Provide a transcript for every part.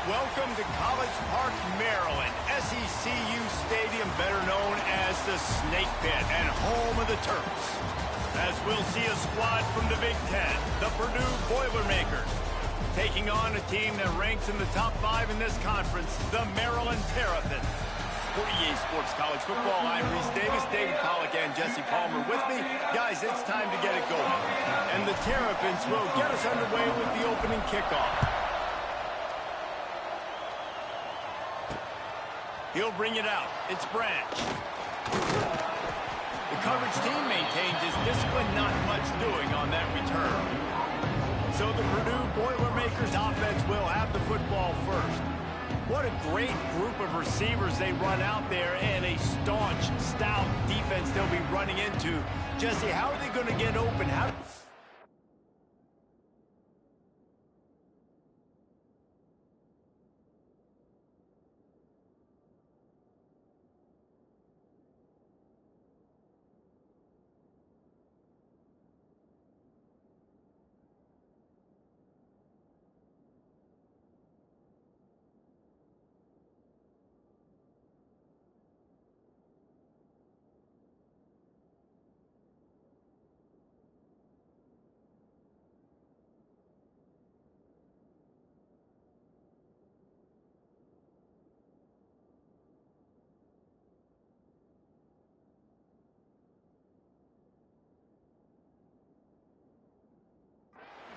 Welcome to College Park, Maryland, SECU Stadium, better known as the Snake Pit and home of the Terps. As we'll see a squad from the Big Ten, the Purdue Boilermakers, taking on a team that ranks in the top 5 in this conference, the Maryland Terrapins. For EA Sports College Football, I'm Reese Davis, David Pollack, and Jesse Palmer with me. Guys, it's time to get it going. And the Terrapins will get us underway with the opening kickoff. He'll bring it out. It's Branch. The coverage team maintains his discipline, not much doing on that return. So the Purdue Boilermakers offense will have the football first. What a great group of receivers they run out there, and a staunch, stout defense they'll be running into. Jesse, how are they going to get open?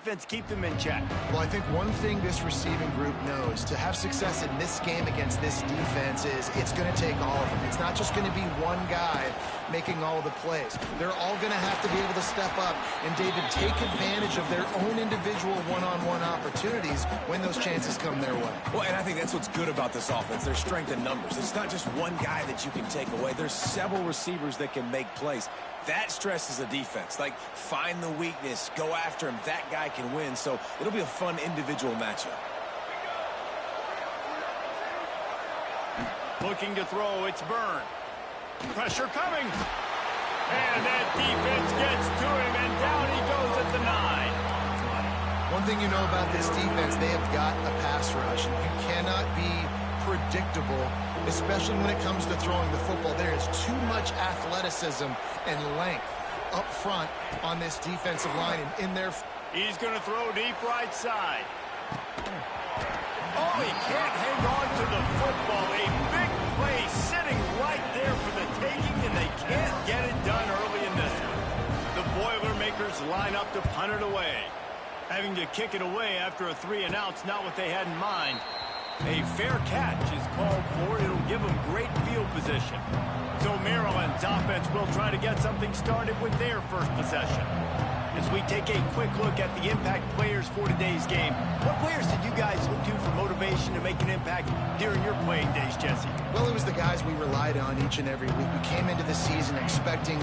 Defense keep them in check. Well, I think one thing this receiving group knows to have success in this game against this defense is it's going to take all of them. It's not just going to be one guy making all the plays. They're all going to have to be able to step up and, David, take advantage of their own individual one-on-one opportunities when those chances come their way. Well, and I think that's what's good about this offense. Their strength in numbers. It's not just one guy that you can take away. There's several receivers that can make plays. That stresses the defense. Like, find the weakness, go after him. That guy can win, so it'll be a fun individual matchup. Looking to throw, it's Byrne. Pressure coming. And that defense gets to him, and down he goes at the 9. One thing you know about this defense, they have got a pass rush, and you cannot be predictable, especially when it comes to throwing the football. There is too much athleticism and length up front on this defensive line, and in their... He's going to throw deep right side. Oh, he can't hang on to the football. A big play sitting right there for the taking, and they can't get it done early in this one. The Boilermakers line up to punt it away. Having to kick it away after a 3-and-out's not what they had in mind. A fair catch is called for. It'll give them great field position. So Maryland's offense will try to get something started with their first possession. As we take a quick look at the impact players for today's game, what players did you guys look to for motivation to make an impact during your playing days, Jesse? Well, it was the guys we relied on each and every week. We came into the season expecting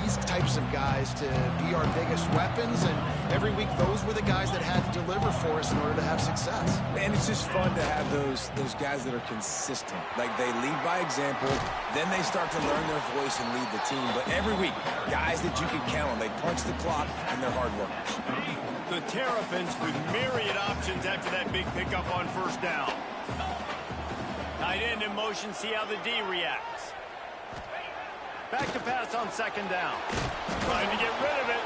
these types of guys to be our biggest weapons, and every week those were the guys that had to deliver for us in order to have success. And it's just fun to have those guys that are consistent. Like, they lead by example, then they start to learn their voice and lead the team. But every week, guys that you can count on, they punch the clock, and they're hard workers. The Terrapins with myriad options after that big pickup on first down. Tight end in motion, see how the D reacts. Back to pass on second down. Trying to get rid of it.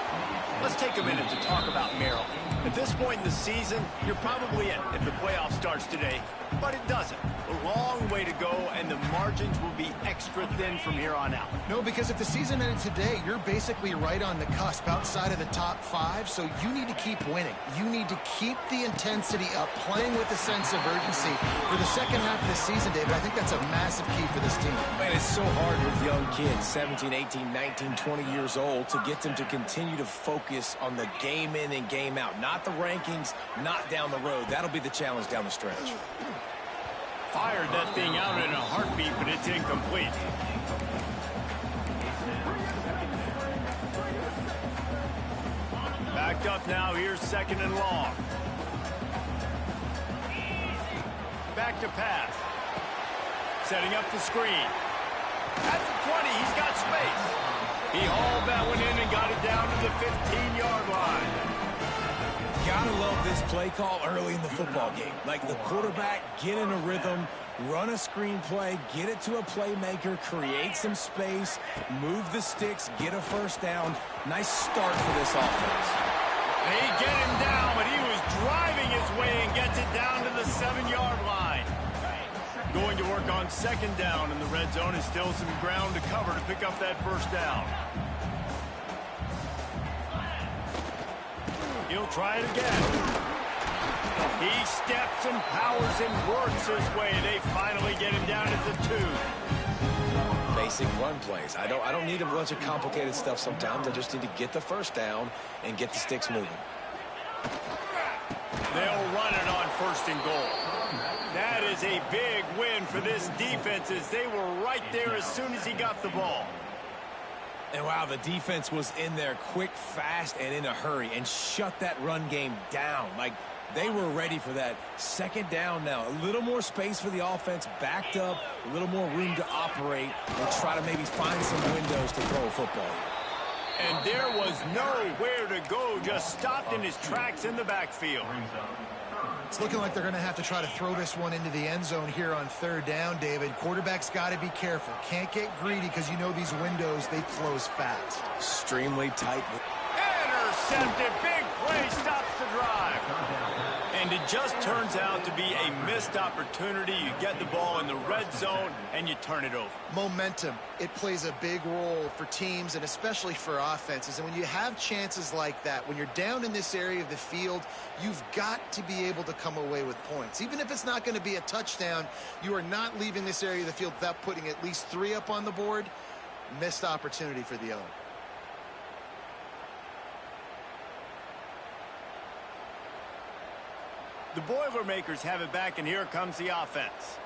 Let's take a minute to talk about Maryland. At this point in the season, you're probably in if the playoff starts today, but it doesn't. A long way to go, and the margins will be extra thin from here on out. No, because if the season ended today, you're basically right on the cusp outside of the top 5, so you need to keep winning. You need to keep the intensity up, playing with a sense of urgency. For the second half of the season, David, I think that's a massive key for this team. Man, it's so hard with young kids, 17, 18, 19, 20 years old, to get them to continue to focus on the game in and game out. Not the rankings, not down the road. That'll be the challenge down the stretch. Fired that thing out in a heartbeat, but it's incomplete. Backed up now, here's second and long. Back to pass. Setting up the screen. At the 20, he's got space. He hauled that one in and got it down to the 15-yard line. Gotta love this play call early in the football game. Like the quarterback, get in a rhythm, run a screen play, get it to a playmaker, create some space, move the sticks, get a first down. Nice start for this offense. They get him down, but he was driving his way and gets it down to the 7-yard line. Going to work on second down in the red zone is still some ground to cover to pick up that first down. He'll try it again. He steps and powers and works his way. They finally get him down at the 2. Basic run plays. I don't need a bunch of complicated stuff sometimes. I just need to get the first down and get the sticks moving. They'll run it on first and goal. That is a big win for this defense as they were right there as soon as he got the ball. And wow, the defense was in there quick, fast, and in a hurry and shut that run game down. Like, they were ready for that. Second down now. A little more space for the offense, backed up, a little more room to operate and try to maybe find some windows to throw a football. And there was nowhere to go, just stopped in his tracks in the backfield. It's looking like they're going to have to try to throw this one into the end zone here on third down, David. Quarterback's got to be careful. Can't get greedy because you know these windows, they close fast. Extremely tight. Intercepted. Big play stops the drive. And it just turns out to be a missed opportunity. You get the ball in the red zone and you turn it over. Momentum. It plays a big role for teams and especially for offenses. And when you have chances like that, when you're down in this area of the field, you've got to be able to come away with points. Even if it's not going to be a touchdown, you are not leaving this area of the field without putting at least 3 up on the board. Missed opportunity for the other. The Boilermakers have it back, and here comes the offense.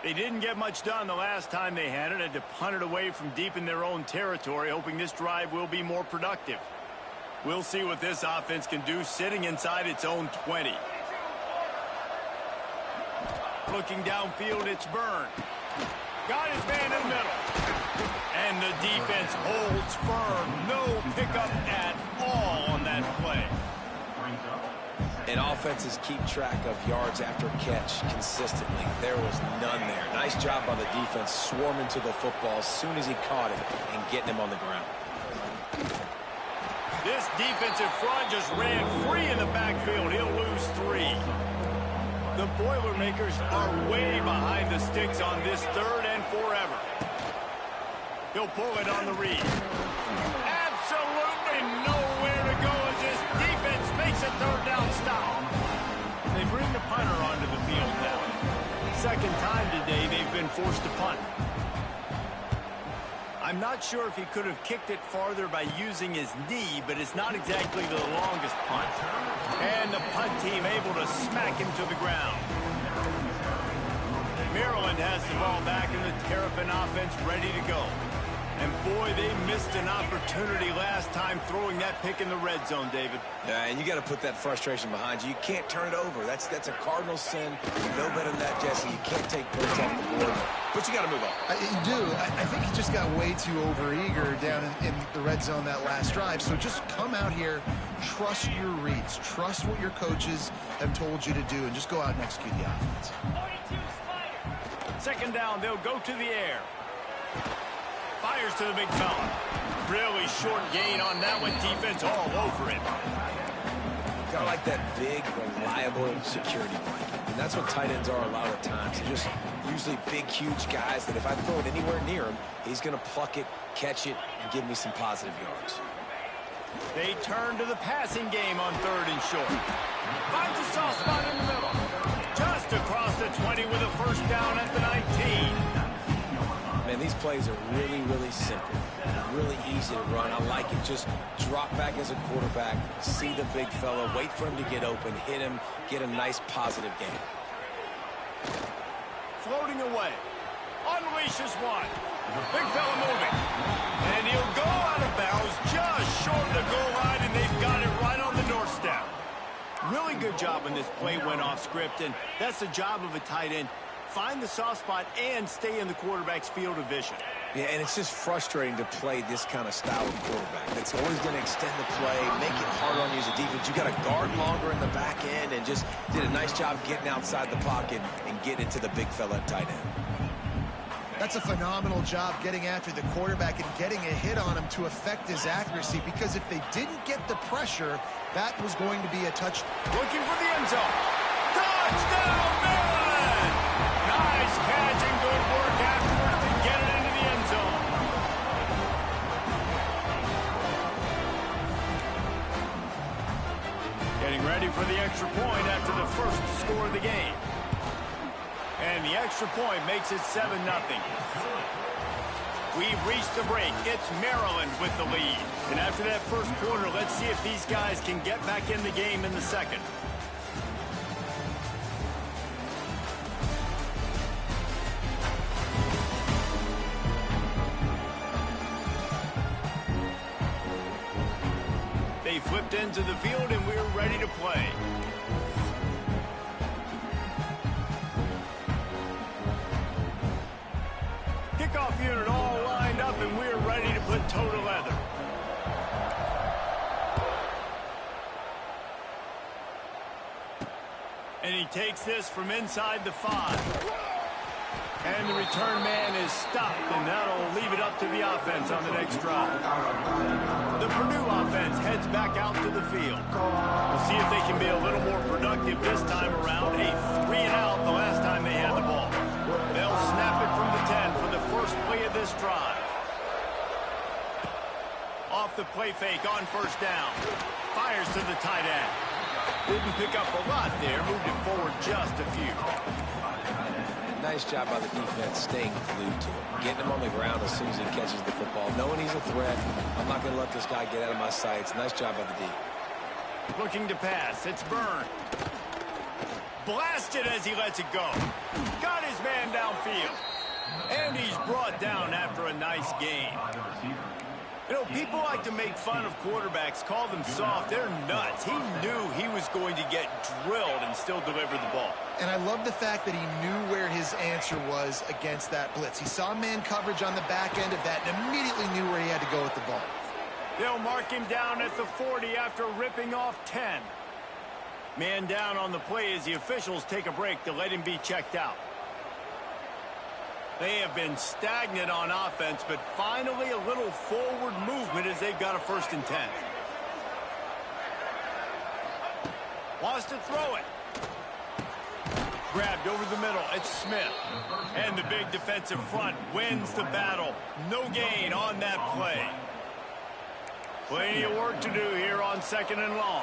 They didn't get much done the last time they had it. Had to punt it away from deep in their own territory, hoping this drive will be more productive. We'll see what this offense can do sitting inside its own 20. Looking downfield, it's Byrne. Got his man in the middle. And the defense holds firm. No pickup at all on that play. And offenses keep track of yards after catch consistently. There was none there. Nice job by the defense swarming to the football as soon as he caught it and getting him on the ground. This defensive front just ran free in the backfield. He'll lose 3. The Boilermakers are way behind the sticks on this third and forever. He'll pull it on the read. Absolutely nowhere to go as this defense makes a third down stop. They bring the punter onto the field now. Second time today they've been forced to punt. I'm not sure if he could have kicked it farther by using his knee, but it's not exactly the longest punt. And the punt team able to smack him to the ground. Maryland has the ball back in the Terrapin offense ready to go. And boy, they missed an opportunity last time throwing that pick in the red zone, David. Yeah, and you got to put that frustration behind you. You can't turn it over. That's a cardinal sin. You know better than that, Jesse. You can't take points off the board. But you got to move on. You do. I think he just got way too overeager down in the red zone that last drive. So just come out here, trust your reads, trust what your coaches have told you to do, and just go out and execute the offense. Second down, they'll go to the air. Fires to the big fella. Really short gain on that one. Defense all over it. Got like that big, reliable security blanket. And that's what tight ends are a lot of times. They're just usually big, huge guys that if I throw it anywhere near him, he's going to pluck it, catch it, and give me some positive yards. They turn to the passing game on third and short. Finds a soft spot in the middle. Just across the 20 with a first down at the 19. Man, these plays are really, really simple. Really easy to run. I like it. Just drop back as a quarterback, see the big fella, wait for him to get open, hit him, get a nice positive game. Floating away. Unleashes one. Big fella moving. And he'll go out of bounds just short of the goal line, and they've got it right on the doorstep. Really good job when this play went off script, and that's the job of a tight end. Find the soft spot and stay in the quarterback's field of vision. Yeah, and it's just frustrating to play this kind of style of quarterback. It's always going to extend the play, make it harder on you as a defense. You got to guard longer in the back end, and just did a nice job getting outside the pocket and getting into the big fella at tight end. That's a phenomenal job getting after the quarterback and getting a hit on him to affect his accuracy, because if they didn't get the pressure, that was going to be a touch. Looking for the end zone. Touchdown, Maryland! Nice catch and good work afterwards to get it into the end zone. Getting ready for the extra point after the first score of the game. And the extra point makes it 7-0. We've reached the break. It's Maryland with the lead. And after that first quarter, let's see if these guys can get back in the game in the second. They flipped into the field, and we're ready to play. Kickoff unit all lined up, and we're ready to put toe to leather. And he takes this from inside the 5. And the return man is stopped, and that'll leave it up to the offense on the next drive. The Purdue offense heads back out to the field. We'll see if they can be a little more productive this time around. A 3-and-out the last time they had the ball. They'll snap it from the 10 for the first play of this drive. Off the play fake on first down. Fires to the tight end. Didn't pick up a lot there. Moved it forward just a few. Nice job by the defense staying glued to him. Getting him on the ground as soon as he catches the football. Knowing he's a threat. I'm not going to let this guy get out of my sights. Nice job by the D. Looking to pass. It's Byrne. Blasted as he lets it go. Got his man downfield. And he's brought down after a nice gain. You know, people like to make fun of quarterbacks, call them soft. They're nuts. He knew he was going to get drilled and still deliver the ball. And I love the fact that he knew where his answer was against that blitz. He saw man coverage on the back end of that and immediately knew where he had to go with the ball. They'll mark him down at the 40 after ripping off 10. Man down on the play as the officials take a break to let him be checked out. They have been stagnant on offense, but finally a little forward movement as they've got a 1st and 10. Wants to throw it. Grabbed over the middle. It's Smith. And the big defensive front wins the battle. No gain on that play. Plenty of work to do here on 2nd and long.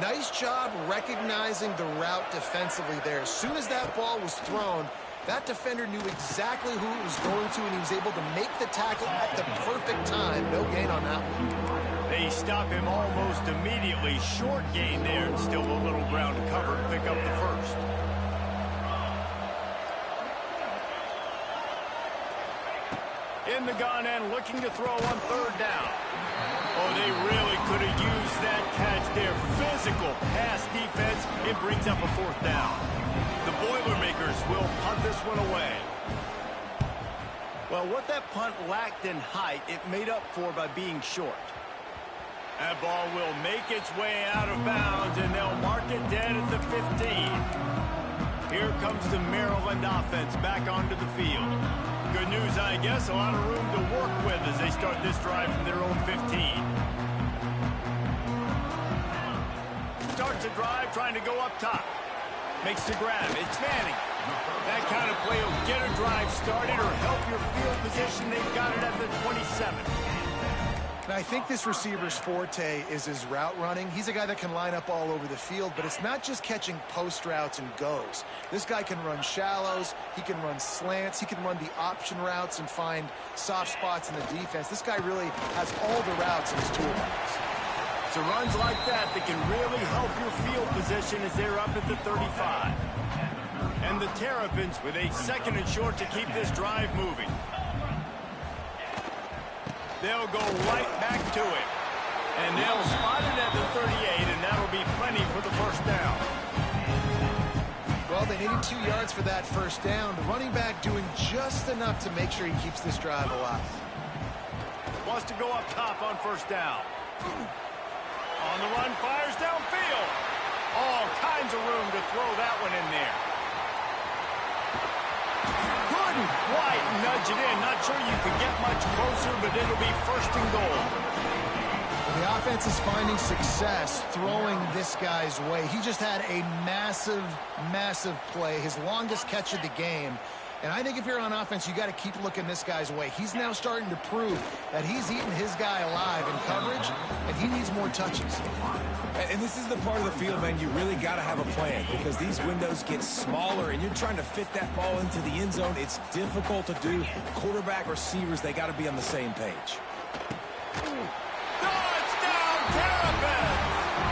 Nice job recognizing the route defensively there. As soon as that ball was thrown, that defender knew exactly who it was going to, and he was able to make the tackle at the perfect time. No gain on that one. They stop him almost immediately. Short gain there, and still a little ground to cover to pick up the 1st. In the gun and looking to throw on 3rd down. Oh, they really could have used that catch there. Physical pass defense. It brings up a 4th down. The Boilermakers will punt this one away. Well, what that punt lacked in height, it made up for by being short. That ball will make its way out of bounds, and they'll mark it dead at the 15. Here comes the Maryland offense back onto the field. Good news, I guess, a lot of room to work with as they start this drive from their own 15. Starts a drive trying to go up top. Makes the grab. It's Manning. That kind of play will get a drive started or help your field position. They've got it at the 27. And I think this receiver's forte is his route running. He's a guy that can line up all over the field, but it's not just catching post routes and goes. This guy can run shallows. He can run slants. He can run the option routes and find soft spots in the defense. This guy really has all the routes in his toolbox. So runs like that can really help your field position as they're up at the 35. And the Terrapins with a 2nd and short to keep this drive moving. They'll go right back to it. And they'll spot it at the 38, and that'll be plenty for the 1st down. Well, Well, they needed 2 yards for that first down. The running back doing just enough to make sure he keeps this drive alive. Wants to go up top on first down. On the run, fires downfield. All kinds of room to throw that one in there. Couldn't quite nudge it in. Not sure you could get much closer, but it'll be first and goal. The offense is finding success throwing this guy's way. He just had a massive, massive play, his longest catch of the game. And I think if you're on offense, you got to keep looking this guy's way. He's now starting to prove that he's eating his guy alive in coverage, and he needs more touches. And this is the part of the field, man, you really got to have a plan because these windows get smaller and you're trying to fit that ball into the end zone. It's difficult to do. Quarterback, receivers, they got to be on the same page. Terrapin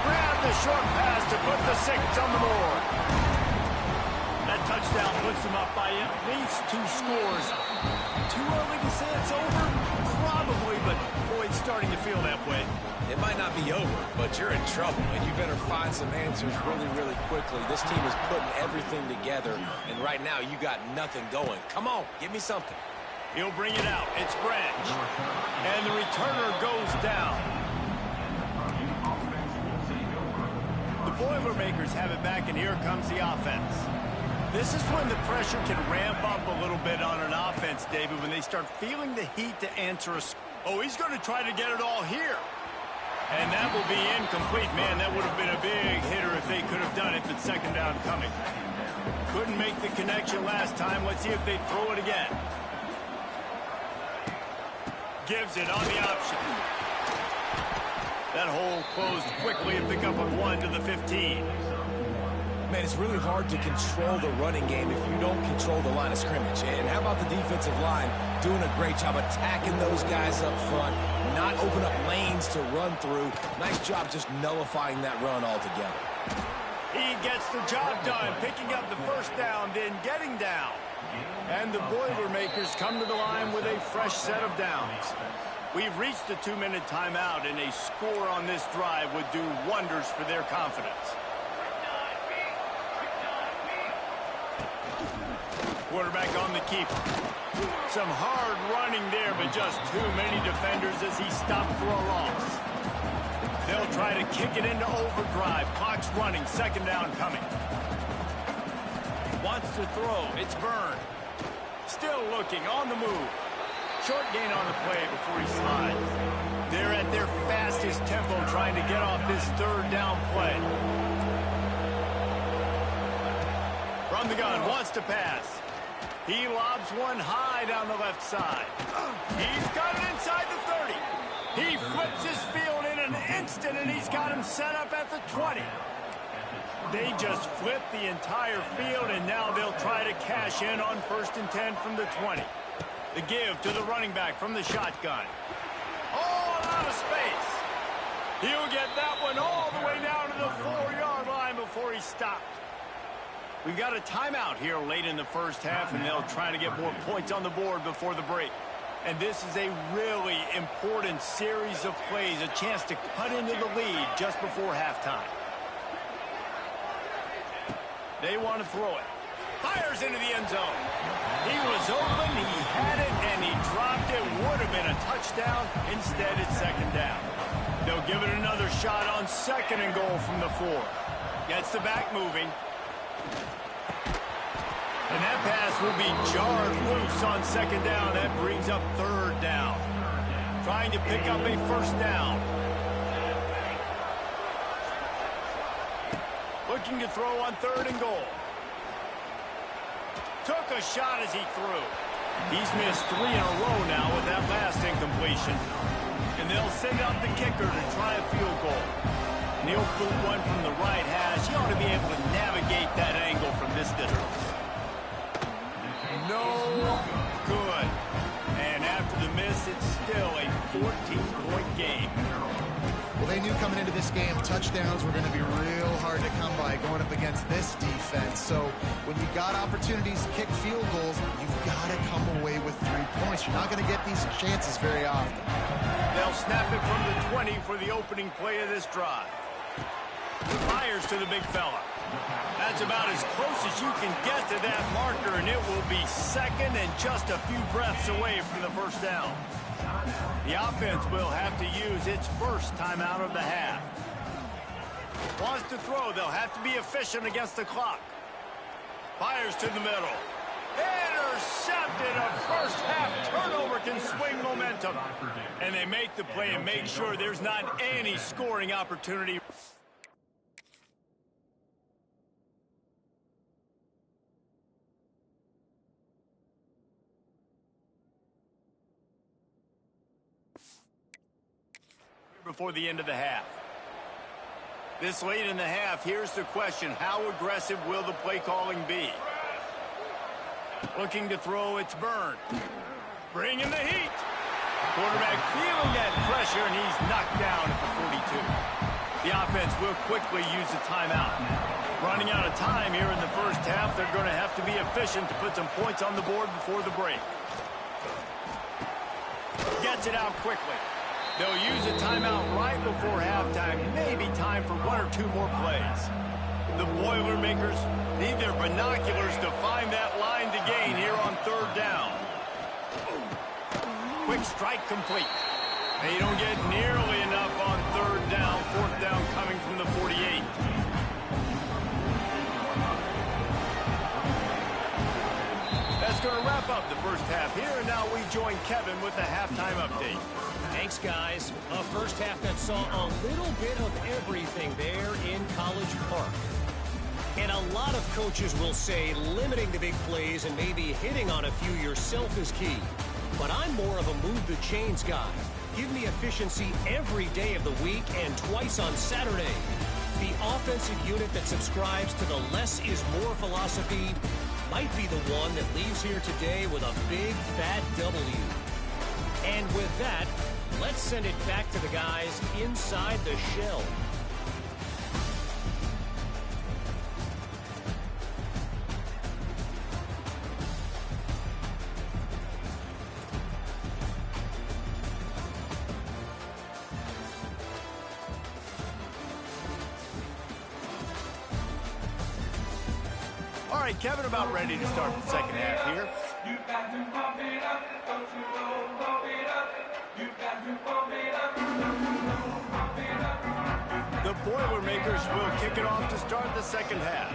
grabbed the short pass to put the 6 on the board. That touchdown puts them up by at least 2 scores. Too early to say it's over? Probably, but boy, it's starting to feel that way. It might not be over, but you're in trouble, and you better find some answers really, really quickly. This team is putting everything together, and right now you got nothing going. Come on, give me something. He'll bring it out. It's Branch. And the returner goes down. The Boilermakers have it back, and here comes the offense. This is when the pressure can ramp up a little bit on an offense, David, when they start feeling the heat to answer a... Oh, he's going to try to get it all here. And that will be incomplete. Man, that would have been a big hitter if they could have done it, but second down coming. Couldn't make the connection last time. Let's see if they throw it again. Gives it on the option. That hole closed quickly, a pickup of 1 to the 15. Man, it's really hard to control the running game if you don't control the line of scrimmage. And how about the defensive line doing a great job attacking those guys up front, not open up lanes to run through. Nice job just nullifying that run altogether. He gets the job done, picking up the first down, then getting down. And the Boilermakers come to the line with a fresh set of downs. We've reached the 2-minute timeout, and a score on this drive would do wonders for their confidence. Quarterback on the keeper. Some hard running there, but just too many defenders as he stopped for a loss. They'll try to kick it into overdrive. Clock's running. Second down coming. Wants to throw. It's Byrne. Still looking on the move. Short gain on the play before he slides. They're at their fastest tempo trying to get off this third down play. From the gun, wants to pass. He lobs one high down the left side. He's got it inside the 30. He flips his field in an instant, and he's got him set up at the 20. They just flip the entire field, and now they'll try to cash in on 1st and 10 from the 20. The give to the running back from the shotgun. All out of space. He'll get that one all the way down to the 4-yard line before he stopped. We've got a timeout here late in the first half, and they'll try to get more points on the board before the break. And this is a really important series of plays, a chance to cut into the lead just before halftime. They want to throw it. Fires into the end zone. He was open, he had it, and he dropped it. Would have been a touchdown. Instead, it's second down. They'll give it another shot on 2nd and goal from the 4. Gets the back moving. And that pass will be jarred loose on 2nd down. That brings up 3rd down. Trying to pick up a 1st down. Looking to throw on 3rd and goal. Took a shot as he threw. He's missed 3 in a row now with that last incompletion. And they'll send out the kicker to try a field goal. And he'll boot one from the right hash. He ought to be able to navigate that angle from this distance. No good. And after the miss, it's still a 14-point game. Well, they knew coming into this game, touchdowns were going to be real hard to come by going up against this defense. So when you got opportunities to kick field goals, you've got to come away with 3 points. You're not going to get these chances very often. They'll snap it from the 20 for the opening play of this drive. Fires to the big fella. That's about as close as you can get to that marker, and it will be second and just a few breaths away from the first down. The offense will have to use its first timeout of the half. Wants to throw. They'll have to be efficient against the clock. Fires to the middle. Intercepted. A first half turnover can swing momentum. And they make the play and make sure there's not any scoring opportunity. Before the end of the half. This late in the half, here's the question. How aggressive will the play calling be? Looking to throw, it's Byrne. Bringing the heat. Quarterback feeling that pressure, and he's knocked down at the 42. The offense will quickly use a timeout. Running out of time here in the first half, they're going to have to be efficient to put some points on the board before the break. Gets it out quickly. They'll use a timeout right before halftime, maybe time for one or two more plays. The Boilermakers need their binoculars to find that line to gain here on third down. Quick strike complete. They don't get nearly enough on third down. Fourth down coming from the 48. That's going to wrap up the first half here, and now we join Kevin with the halftime update. Thanks, guys. A first half that saw a little bit of everything there in College Park. And a lot of coaches will say limiting the big plays and maybe hitting on a few yourself is key. But I'm more of a move the chains guy. Give me efficiency every day of the week and twice on Saturday. The offensive unit that subscribes to the less is more philosophy might be the one that leaves here today with a big fat W. And with that, let's send it back to the guys inside the shell. All right, Kevin, about ready to start the second half here. You've got to pump it up, don't you know, pump it up. You've got to pump it up, don't you know, pump it up. The Boilermakers will kick it off to start the second half.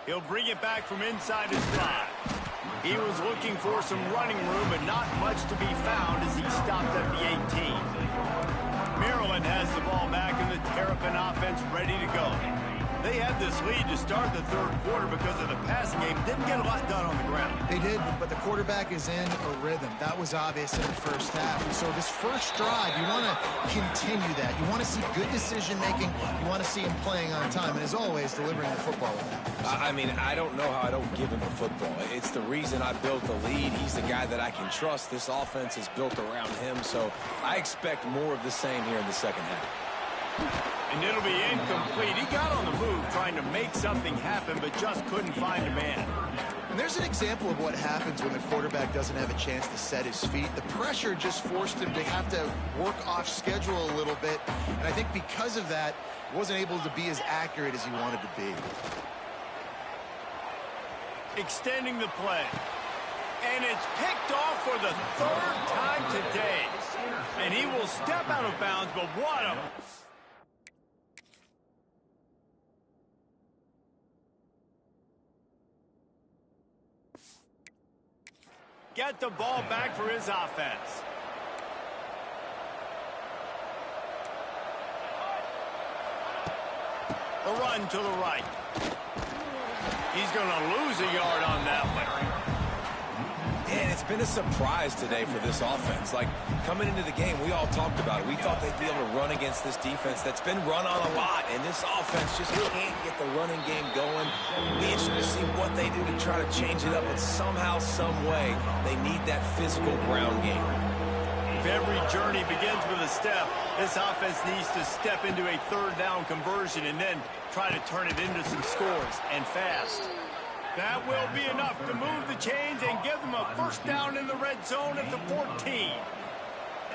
He'll bring it back from inside his 5. He was looking for some running room, but not much to be found as he stopped at the 18. Maryland has the ball back, and the Terrapin offense ready to go. They had this lead to start the third quarter because of the passing game. Didn't get a lot done on the ground. They did, but the quarterback is in a rhythm. That was obvious in the first half. And so this first drive, you want to continue that. You want to see good decision-making. You want to see him playing on time. And as always, delivering the football with that. I mean, I don't know how I don't give him the football. It's the reason I built the lead. He's the guy that I can trust. This offense is built around him. So I expect more of the same here in the second half. And it'll be incomplete. He got on the move trying to make something happen, but just couldn't find a man. And there's an example of what happens when the quarterback doesn't have a chance to set his feet. The pressure just forced him to have to work off schedule a little bit. And I think because of that, wasn't able to be as accurate as he wanted to be. Extending the play. And it's picked off for the third time today. And he will step out of bounds, but what a... Get the ball back for his offense. A run to the right. He's going to lose a yard on that one. And it's been a surprise today for this offense. Like, coming into the game, we all talked about it. We thought they'd be able to run against this defense that's been run on a lot. And this offense just can't get the running game going. Be interested to see what they do to try to change it up. But somehow, some way, they need that physical ground game. If every journey begins with a step, this offense needs to step into a third down conversion and then try to turn it into some scores, and fast. That will be enough to move the chains and give them a first down in the red zone at the 14.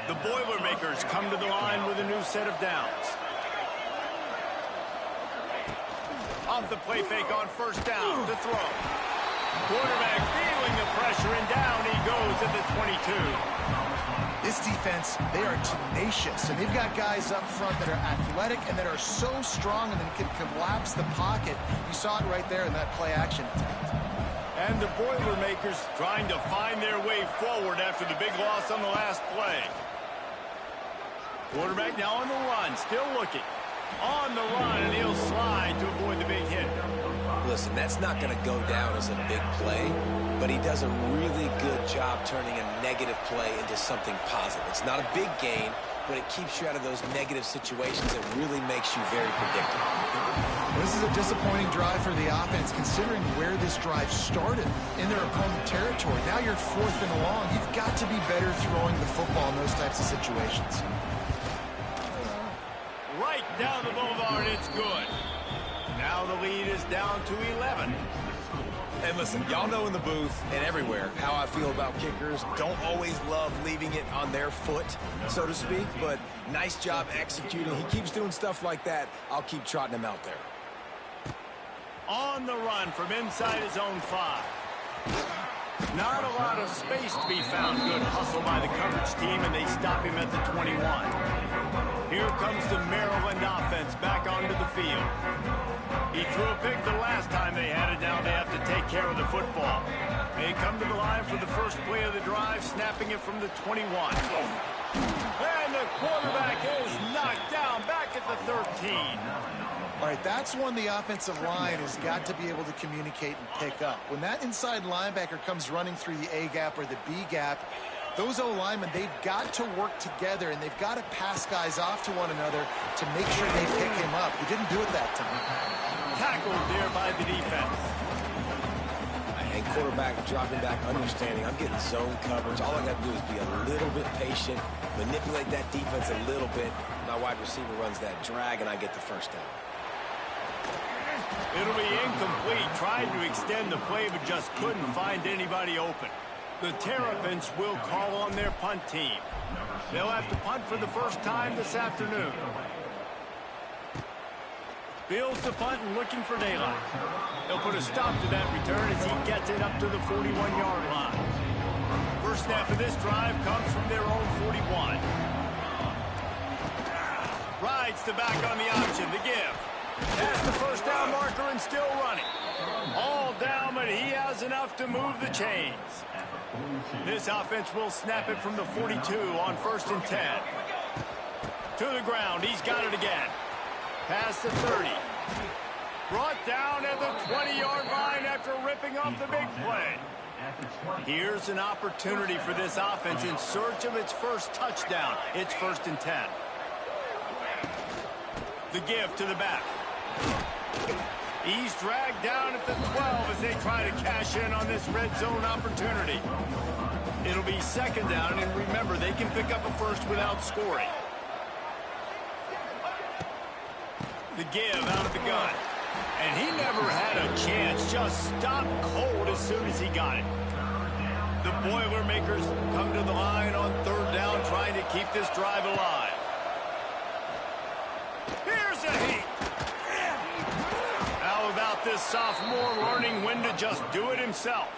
The Boilermakers come to the line with a new set of downs. Off the play fake on first down to throw. Quarterback feeling the pressure, and down he goes at the 22. This defense, they are tenacious, and they've got guys up front that are athletic and that are so strong and that can collapse the pocket. You saw it right there in that play action attempt. And the Boilermakers trying to find their way forward after the big loss on the last play. Quarterback now on the run, still looking. On the run, and he'll slide to avoid the big hit. Listen, that's not going to go down as a big play, but he does a really good job turning a negative play into something positive. It's not a big gain, but it keeps you out of those negative situations. It really makes you very predictable. This is a disappointing drive for the offense, considering where this drive started, in their opponent territory. Now you're 4th and long. You've got to be better throwing the football in those types of situations. Right down the boulevard, it's good. Now the lead is down to 11. And listen, y'all know in the booth and everywhere how I feel about kickers. Don't always love leaving it on their foot, so to speak, but nice job executing. He keeps doing stuff like that. I'll keep trotting him out there. On the run from inside his own 5. Not a lot of space to be found. Good hustle by the coverage team, and they stop him at the 21. Here comes the Maryland offense back onto the field. He threw a pick the last time they had it. Now they have to take care of the football. They come to the line for the first play of the drive, snapping it from the 21. And the quarterback is knocked down back at the 13. All right, that's one the offensive line has got to be able to communicate and pick up. When that inside linebacker comes running through the A gap or the B gap, those O-linemen, they've got to work together, and they've got to pass guys off to one another to make sure they pick him up. He didn't do it that time. Tackled there by the defense. And quarterback dropping back, understanding. I'm getting zone coverage. All I got to do is be a little bit patient, manipulate that defense a little bit. My wide receiver runs that drag, and I get the first down. It'll be incomplete. Tried to extend the play, but just couldn't find anybody open. The Terrapins will call on their punt team. They'll have to punt for the first time this afternoon. Fields the punt and looking for daylight. They'll put a stop to that return as he gets it up to the 41-yard line. First snap of this drive comes from their own 41. Rides the back on the option, the give. Past the first down marker and still running. All down, but he has enough to move the chains. This offense will snap it from the 42 on 1st and 10. To the ground, he's got it again. Past the 30. Brought down at the 20-yard line after ripping off the big play. Here's an opportunity for this offense in search of its first touchdown. It's 1st and 10. The give to the back. He's dragged down at the 12 as they try to cash in on this red zone opportunity. It'll be 2nd down, and remember, they can pick up a first without scoring. The give out of the gun. And he never had a chance, just stopped cold as soon as he got it. The Boilermakers come to the line on 3rd down, trying to keep this drive alive. Here's a heat. How about this sophomore learning when to just do it himself?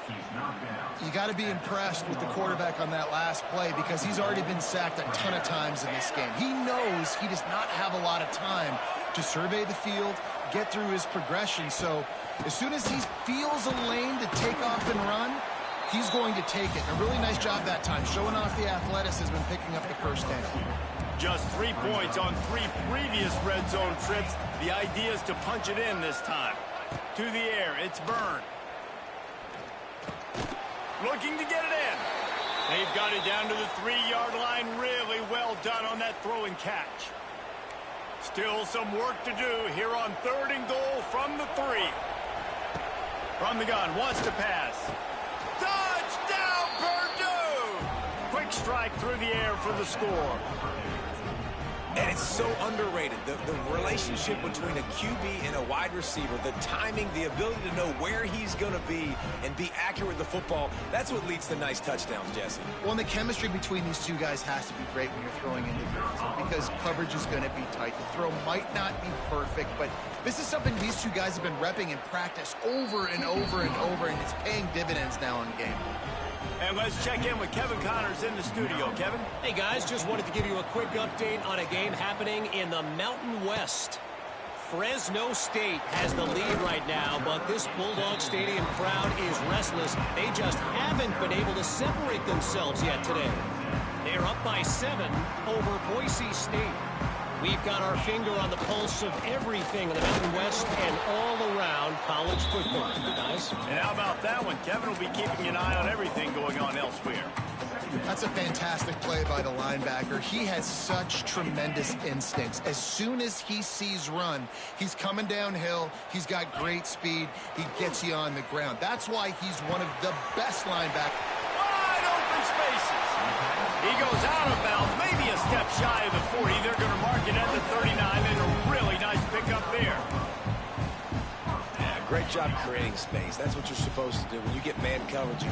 You got to be impressed with the quarterback on that last play because he's already been sacked a ton of times in this game. He knows he does not have a lot of time to survey the field, get through his progression. So as soon as he feels a lane to take off and run, he's going to take it. A really nice job that time, showing off the athleticism and picking up the first down. Just 3 points on 3 previous red zone trips. The idea is to punch it in this time. To the air, it's Byrne. Looking to get it in. They've got it down to the 3-yard line. Really well done on that throw and catch. Still some work to do here on 3rd and goal from the 3. From the gun, wants to pass. Touchdown, Purdue! Quick strike through the air for the score. And it's so underrated. The relationship between a QB and a wide receiver, the timing, the ability to know where he's going to be and be accurate with the football, that's what leads to nice touchdowns, Jesse. Well, and the chemistry between these two guys has to be great when you're throwing into the end zone because coverage is going to be tight. The throw might not be perfect, but this is something these two guys have been repping in practice over and over and over, and it's paying dividends now in game. And let's check in with Kevin Connors in the studio. Kevin? Hey, guys, just wanted to give you a quick update on a game happening in the Mountain West. Fresno State has the lead right now, but this Bulldog Stadium crowd is restless. They just haven't been able to separate themselves yet today. They're up by 7 over Boise State. We've got our finger on the pulse of everything in the Mountain West and all around college football, guys. And how about that one? Kevin will be keeping an eye on everything going on elsewhere. That's a fantastic play by the linebacker. He has such tremendous instincts. As soon as he sees run, he's coming downhill. He's got great speed. He gets you on the ground. That's why he's one of the best linebackers. Wide open spaces. He goes out of bounds, maybe a step shy of the 40. They're going to mark it at the 39, and a really nice pickup there. Yeah, great job creating space. That's what you're supposed to do. When you get man coverage, you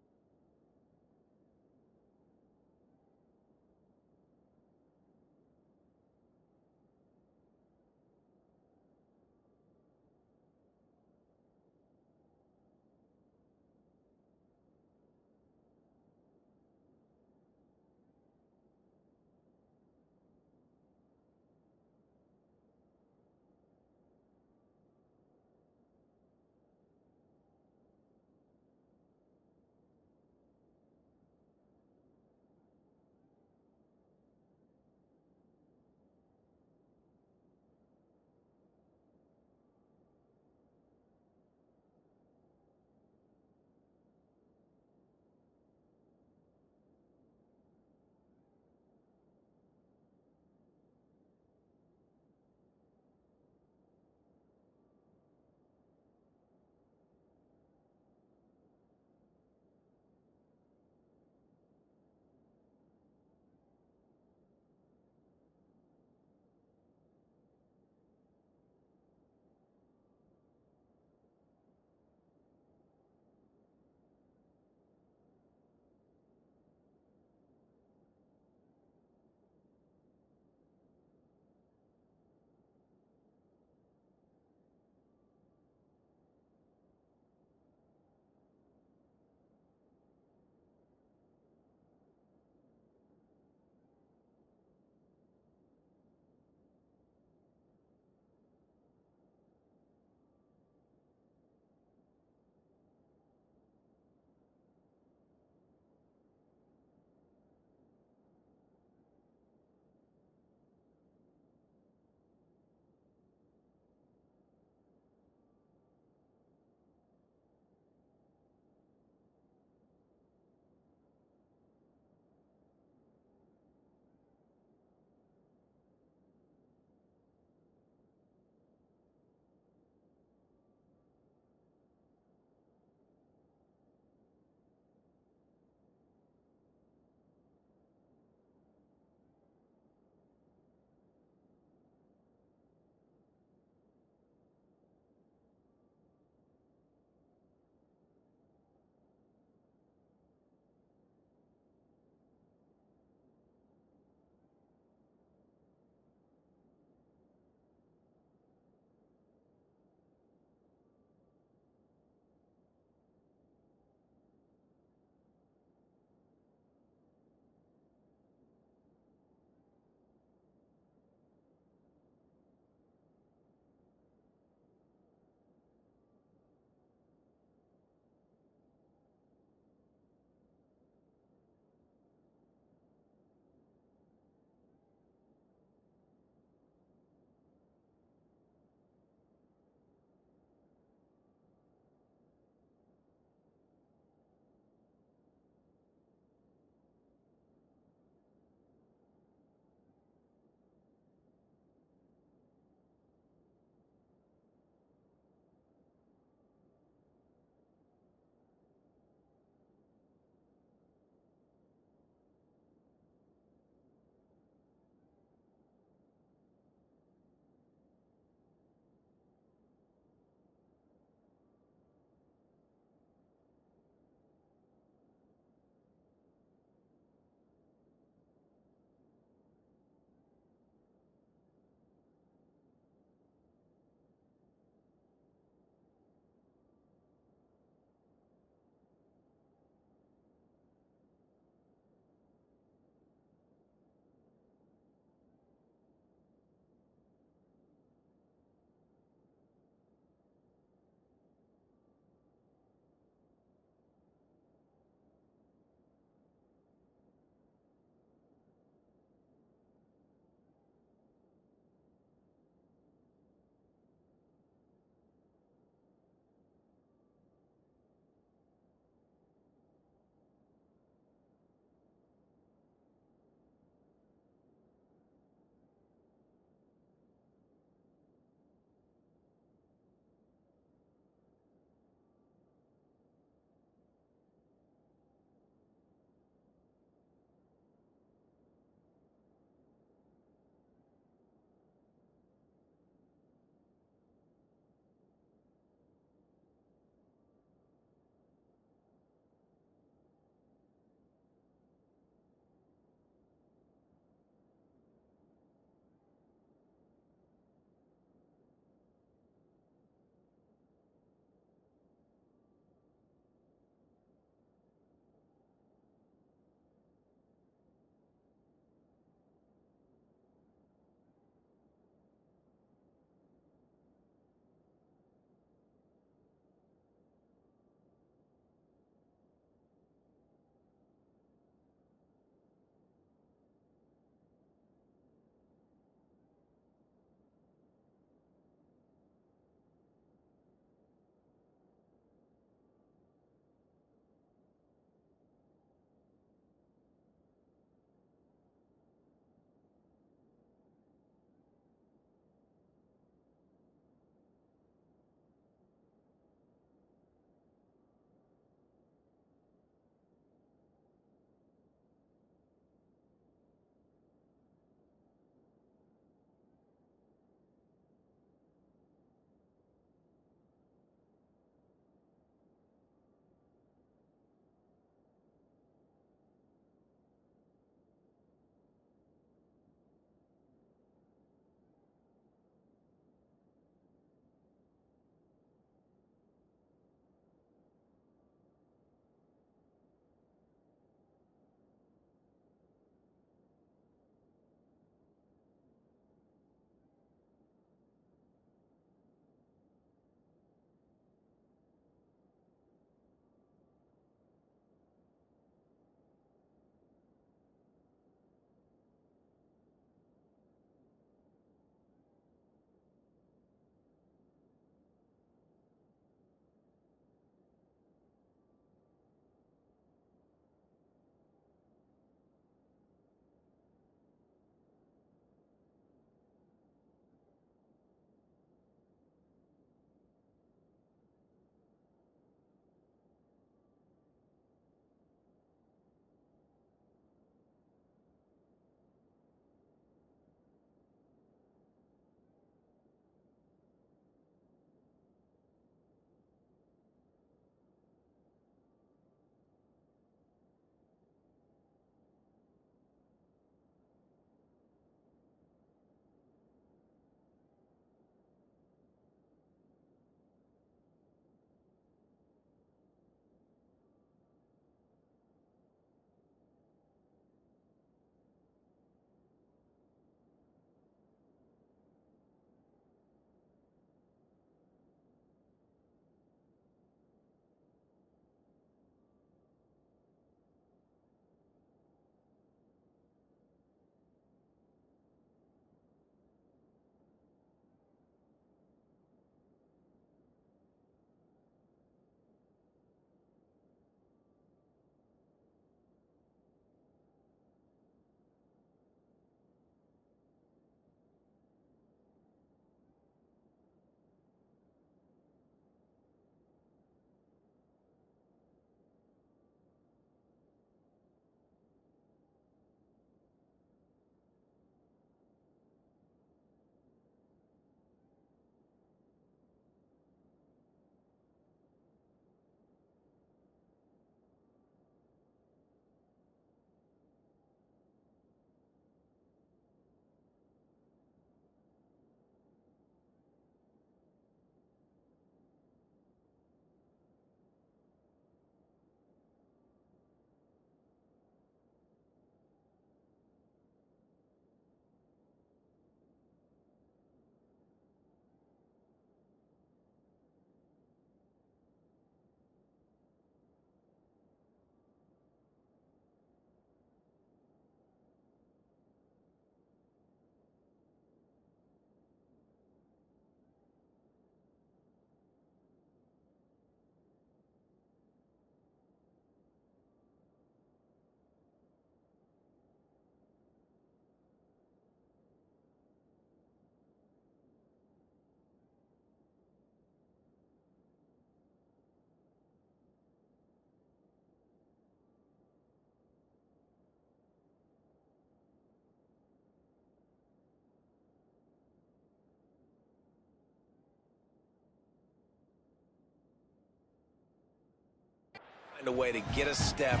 a way to get a step,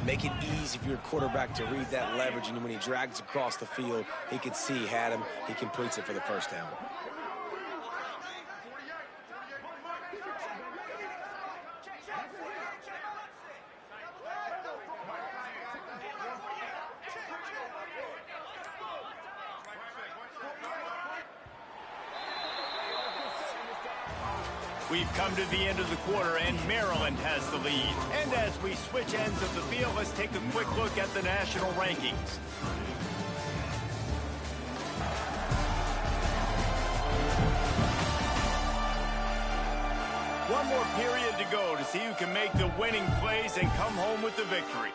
make it easy for your quarterback to read that leverage, and when he drags across the field, he can see he had him. He completes it for the first down. We've come to the end of the quarter, and Maryland has the lead. And as we switch ends of the field, let's take a quick look at the national rankings. One more period to go to see who can make the winning plays and come home with the victory.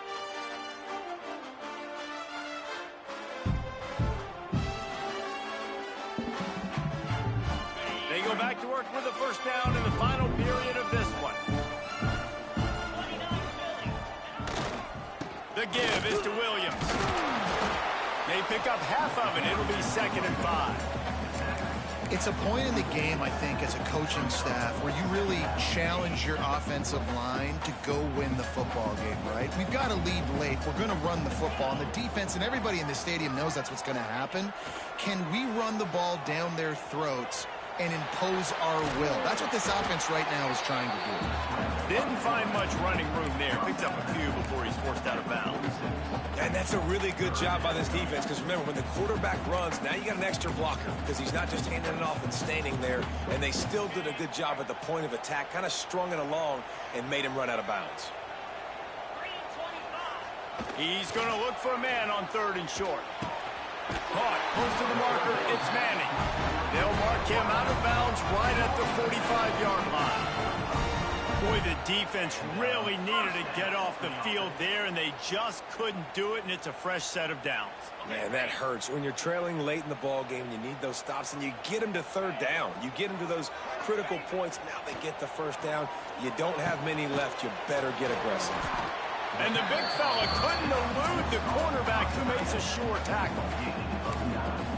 They go back to work with a first down in the final period of this one. The give is to Williams. They pick up half of it. It'll be 2nd and 5. It's a point in the game, I think, as a coaching staff where you really challenge your offensive line to go win the football game, right? We've got to lead late. We're going to run the football. And the defense and everybody in the stadium knows that's what's going to happen. Can we run the ball down their throats and impose our will? That's what this offense right now is trying to do. Didn't find much running room there. Picked up a few before he's forced out of bounds. And that's a really good job by this defense, because remember, when the quarterback runs, now you got an extra blocker, because he's not just handing it off and standing there, and they still did a good job at the point of attack, kind of strung it along and made him run out of bounds. He's going to look for a man on 3rd and short. Caught close to the marker. It's Manning. They'll mark him out of bounds right at the 45-yard line. Boy, the defense really needed to get off the field there, and they just couldn't do it, and it's a fresh set of downs. Man, that hurts. When you're trailing late in the ball game, you need those stops, and you get them to 3rd down. You get them to those critical points. Now they get the first down. You don't have many left. You better get aggressive. And the big fella couldn't elude the cornerback who makes a sure tackle.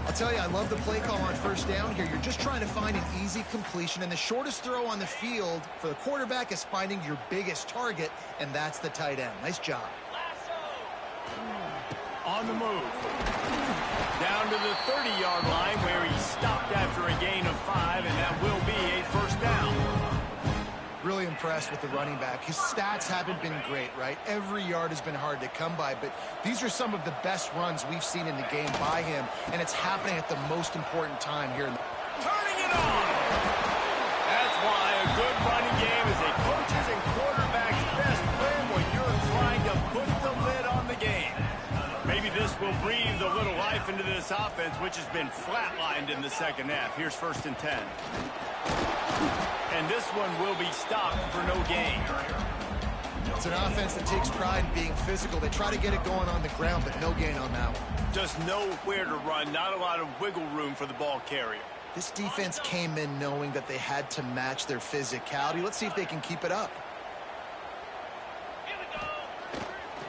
I'll tell you, I love the play call on 1st down here. You're just trying to find an easy completion, and the shortest throw on the field for the quarterback is finding your biggest target, and that's the tight end. Nice job. On the move. Down to the 30-yard line where he stopped after a gain of 5, and that will be a first down. Really impressed with the running back. His stats haven't been great, right? Every yard has been hard to come by, but these are some of the best runs we've seen in the game by him, and it's happening at the most important time here. Turning it on! That's why a good running game is a coach's and quarterback's best friend when you're trying to put the lid on the game. Maybe this will breathe a little life into this offense, which has been flatlined in the 2nd half. Here's 1st and 10. And this one will be stopped for no gain. It's an offense that takes pride in being physical. They try to get it going on the ground, but no gain on that one. Just nowhere to run, not a lot of wiggle room for the ball carrier. This defense came in knowing that they had to match their physicality. Let's see if they can keep it up.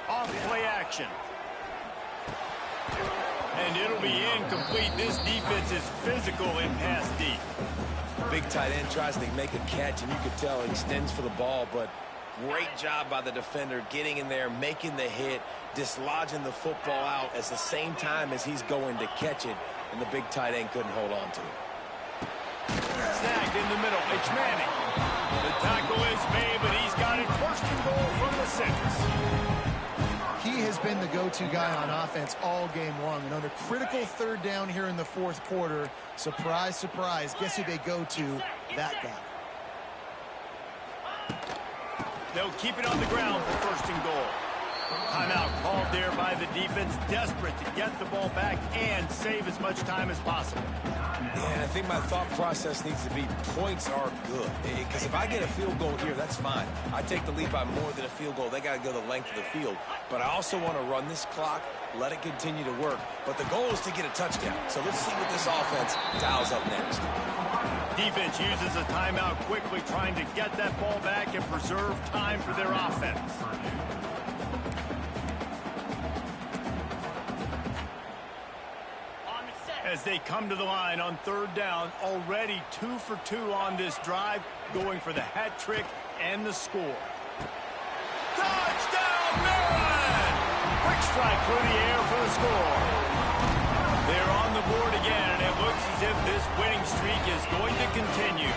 Off play action. And it'll be incomplete. This defense is physical and pass deep. Big tight end tries to make a catch, and you could tell he extends for the ball, but great job by the defender getting in there, making the hit, dislodging the football out at the same time as he's going to catch it, and the big tight end couldn't hold on to it. Snagged in the middle. It's Manning. The tackle is made, but he's got it 1st and goal from the 6. He has been the go-to guy on offense all game long. And on a critical 3rd down here in the 4th quarter, surprise, surprise, guess who they go to? That guy. They'll keep it on the ground for 1st and goal. Timeout called there by the defense, desperate to get the ball back and save as much time as possible. Yeah, I think my thought process needs to be points are good. Because if I get a field goal here, that's fine. I take the lead by more than a field goal. They got to go the length of the field. But I also want to run this clock, let it continue to work. But the goal is to get a touchdown. So let's see what this offense dials up next. Defense uses a timeout quickly, trying to get that ball back and preserve time for their offense. As they come to the line on 3rd down, already 2 for 2 on this drive, going for the hat trick and the score. Touchdown, Maryland! Quick strike through the air for the score. They're on the board again, and it looks as if this winning streak is going to continue.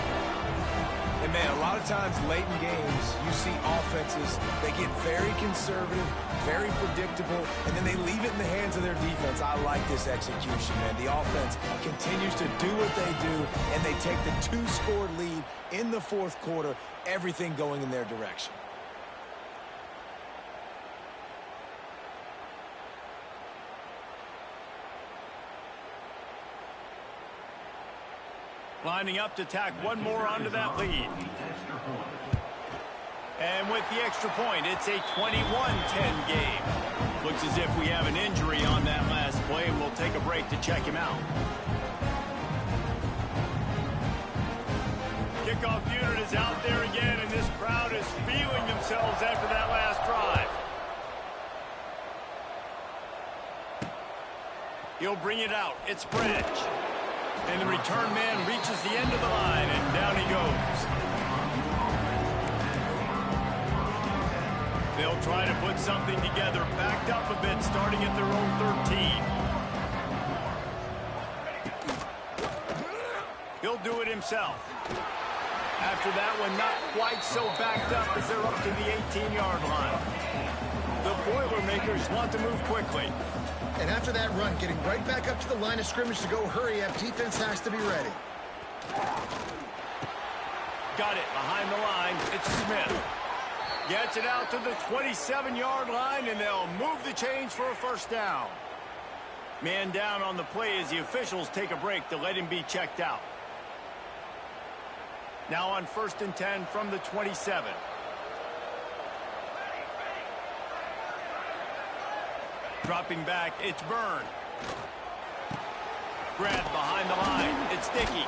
And, man, a lot of times late in games, you see offenses, they get very conservative, very predictable, and then they leave it in the hands of their defense. I like this execution, man. The offense continues to do what they do, and they take the 2-score lead in the fourth quarter, everything going in their direction. Lining up to tack one more onto that lead. And with the extra point, it's a 21-10 game. Looks as if we have an injury on that last play, and we'll take a break to check him out. Kickoff unit is out there again, and this crowd is feeling themselves after that last drive. He'll bring it out. It's Branch. And the return man reaches the end of the line, and down he goes. They'll try to put something together, backed up a bit, starting at their own 13. He'll do it himself. After that one, not quite so backed up as they're up to the 18-yard line. The Boilermakers want to move quickly. And after that run, getting right back up to the line of scrimmage to go hurry up, defense has to be ready. Got it behind the line. It's Smith. Gets it out to the 27-yard line, and they'll move the chains for a first down. Man down on the play as the officials take a break to let him be checked out. Now on 1st and 10 from the 27. Dropping back, it's Byrne. Grab behind the line, it's Dickey.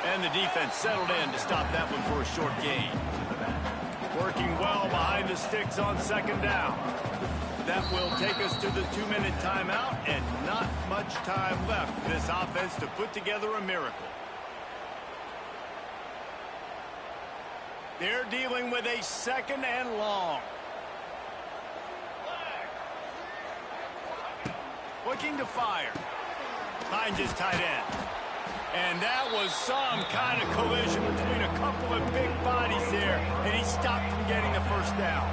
And the defense settled in to stop that one for a short gain. Working well behind the sticks on 2nd down. That will take us to the 2-minute timeout, and not much time left for this offense to put together a miracle. They're dealing with a 2nd and long. Looking to fire. Finds his tight end. And that was some kind of collision between a couple of big bodies there, and he stopped from getting the first down.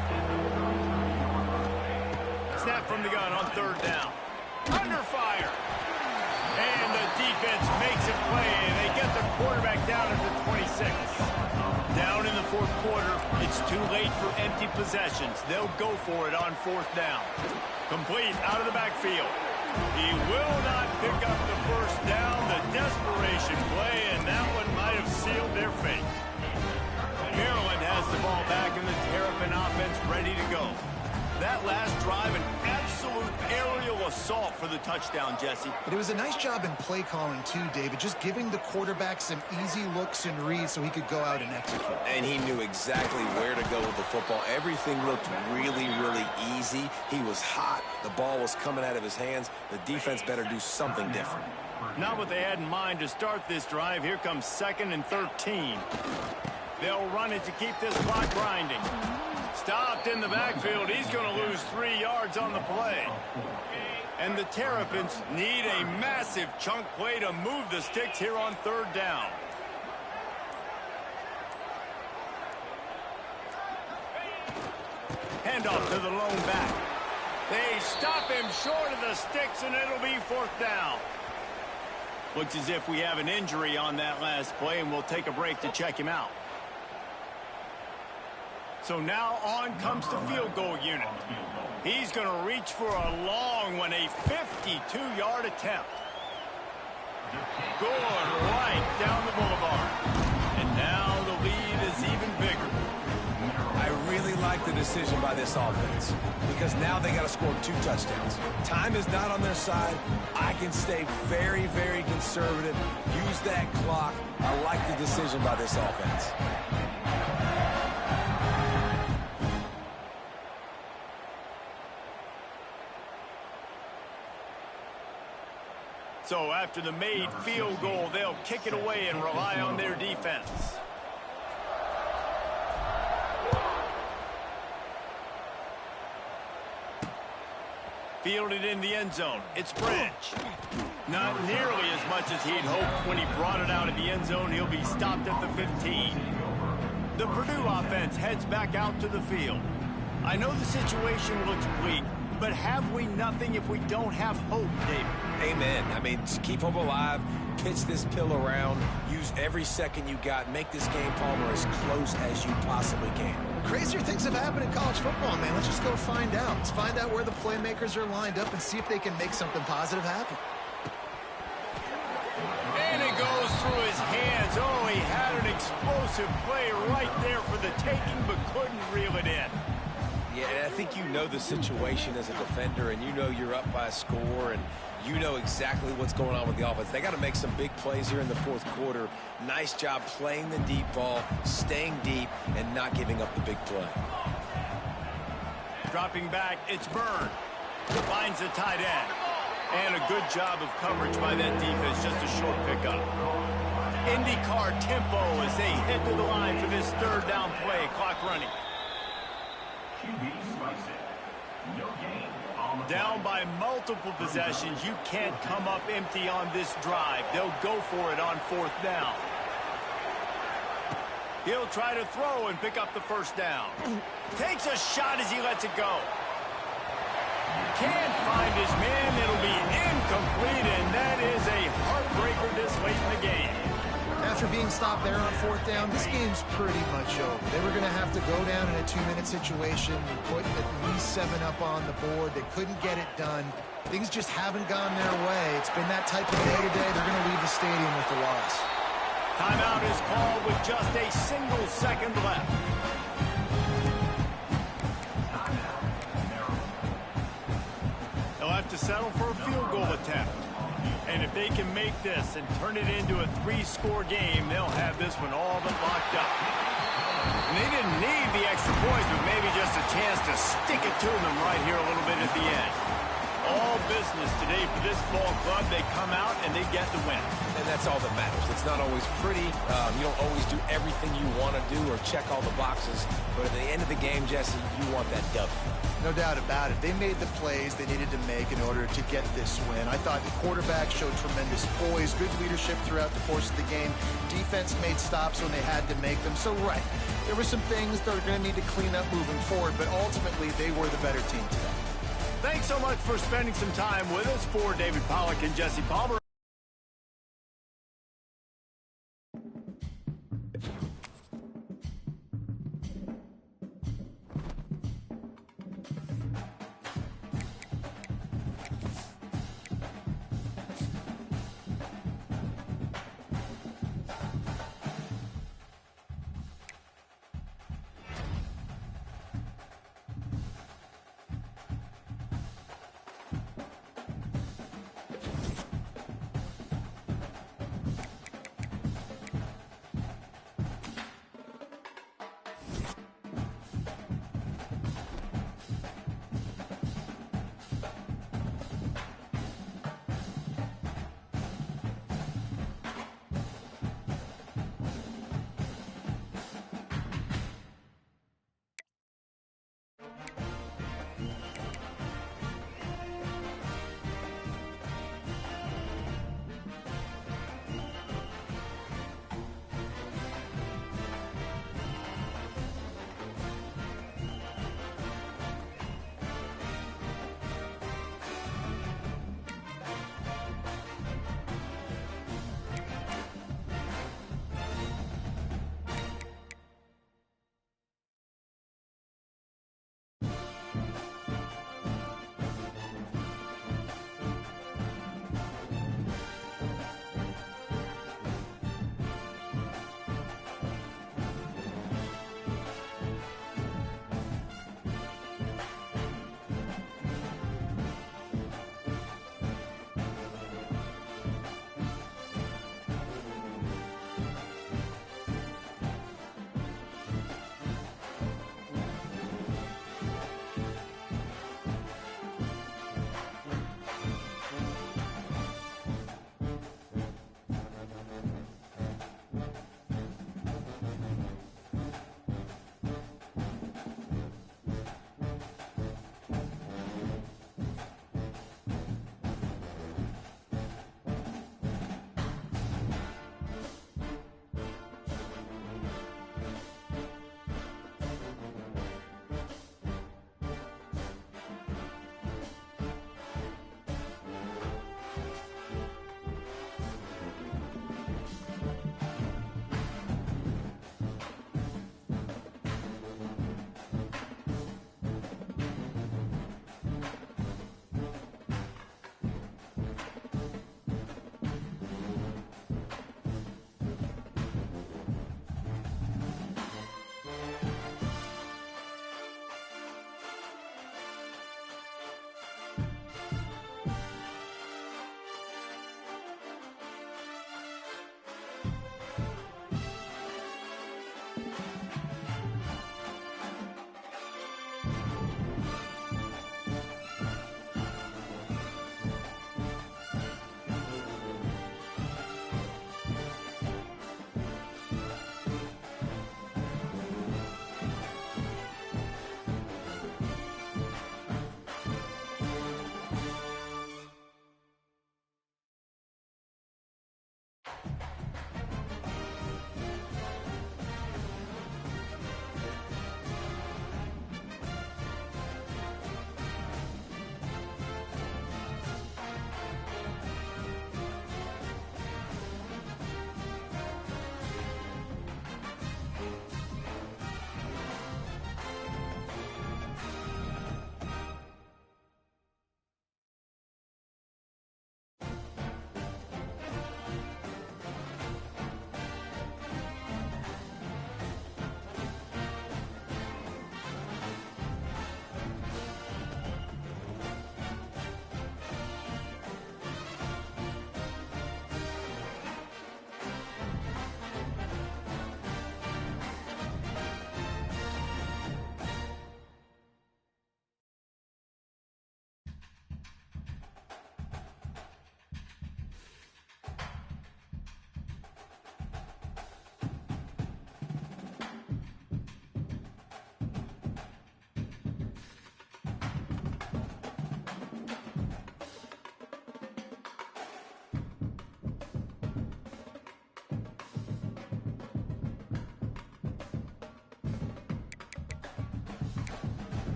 Snap from the gun on 3rd down. Under fire. And the defense makes a play, and they get the quarterback down at the 26. Down in the 4th quarter, it's too late for empty possessions. They'll go for it on 4th down. Complete out of the backfield. He will not pick up the first down. The desperation play, and that one might have sealed their fate. Maryland has the ball back, and the Terrapin offense ready to go. That last drive, an absolute aerial assault for the touchdown, Jesse. But it was a nice job in play calling, too, David, just giving the quarterback some easy looks and reads so he could go out and execute. And he knew exactly where to go with the football. Everything looked really, really easy. He was hot. The ball was coming out of his hands. The defense better do something different. Not what they had in mind to start this drive. Here comes 2nd and 13. They'll run it to keep this clock grinding. Stopped in the backfield. He's going to lose 3 yards on the play. And the Terrapins need a massive chunk play to move the sticks here on 3rd down. Handoff to the lone back. They stop him short of the sticks, and it'll be 4th down. Looks as if we have an injury on that last play, and we'll take a break to check him out. So now on comes the field goal unit. He's going to reach for a long one, a 52-yard attempt. Good right down the boulevard. And now the lead is even bigger. I really like the decision by this offense because now they got to score 2 touchdowns. Time is not on their side. I can stay very, very conservative. Use that clock. I like the decision by this offense. So after the made field goal, they'll kick it away and rely on their defense. Fielded in the end zone. It's Branch. Not nearly as much as he'd hoped when he brought it out of the end zone. He'll be stopped at the 15. The Purdue offense heads back out to the field. I know the situation looks bleak, but have we nothing if we don't have hope, David? Amen. I mean, just keep hope alive, pitch this pill around, use every second you got, make this game, Palmer, as close as you possibly can. Crazier things have happened in college football, man. Let's just go find out. Let's find out where the playmakers are lined up and see if they can make something positive happen. And it goes through his hands. Oh, he had an explosive play right there for the taking, but couldn't reel it in. Yeah, and I think you know the situation as a defender, and you know you're up by a score, and you know exactly what's going on with the offense. They got to make some big plays here in the fourth quarter. Nice job playing the deep ball, staying deep, and not giving up the big play. Dropping back, it's Byrne. Finds the tight end. And a good job of coverage by that defense, just a short pickup. IndyCar tempo as they head to the line for this third down play. Clock running. Down by multiple possessions. You can't come up empty on this drive. They'll go for it on fourth down. He'll try to throw and pick up the first down. Takes a shot as he lets it go. Can't find his man. It'll be incomplete, and that is a heartbreaker this late in the game. After being stopped there on fourth down, this game's pretty much over. They were going to have to go down in a 2-minute situation and put at least 7 up on the board. They couldn't get it done. Things just haven't gone their way. It's been that type of day today. They're going to leave the stadium with the loss. Timeout is called with just a single second left. They'll have to settle for a field goal attempt. And if they can make this and turn it into a 3-score game, they'll have this one all but locked up. And they didn't need the extra points, but maybe just a chance to stick it to them right here a little bit at the end. All business today for this ball club. They come out and they get the win. And that's all that matters. It's not always pretty. You don't always do everything you want to do or check all the boxes. But at the end of the game, Jesse, you want that W. No doubt about it. They made the plays they needed to make in order to get this win. I thought the quarterback showed tremendous poise, good leadership throughout the course of the game. Defense made stops when they had to make them. So, right, there were some things they're going to need to clean up moving forward, but ultimately they were the better team today. Thanks so much for spending some time with us. For David Pollack and Jesse Palmer.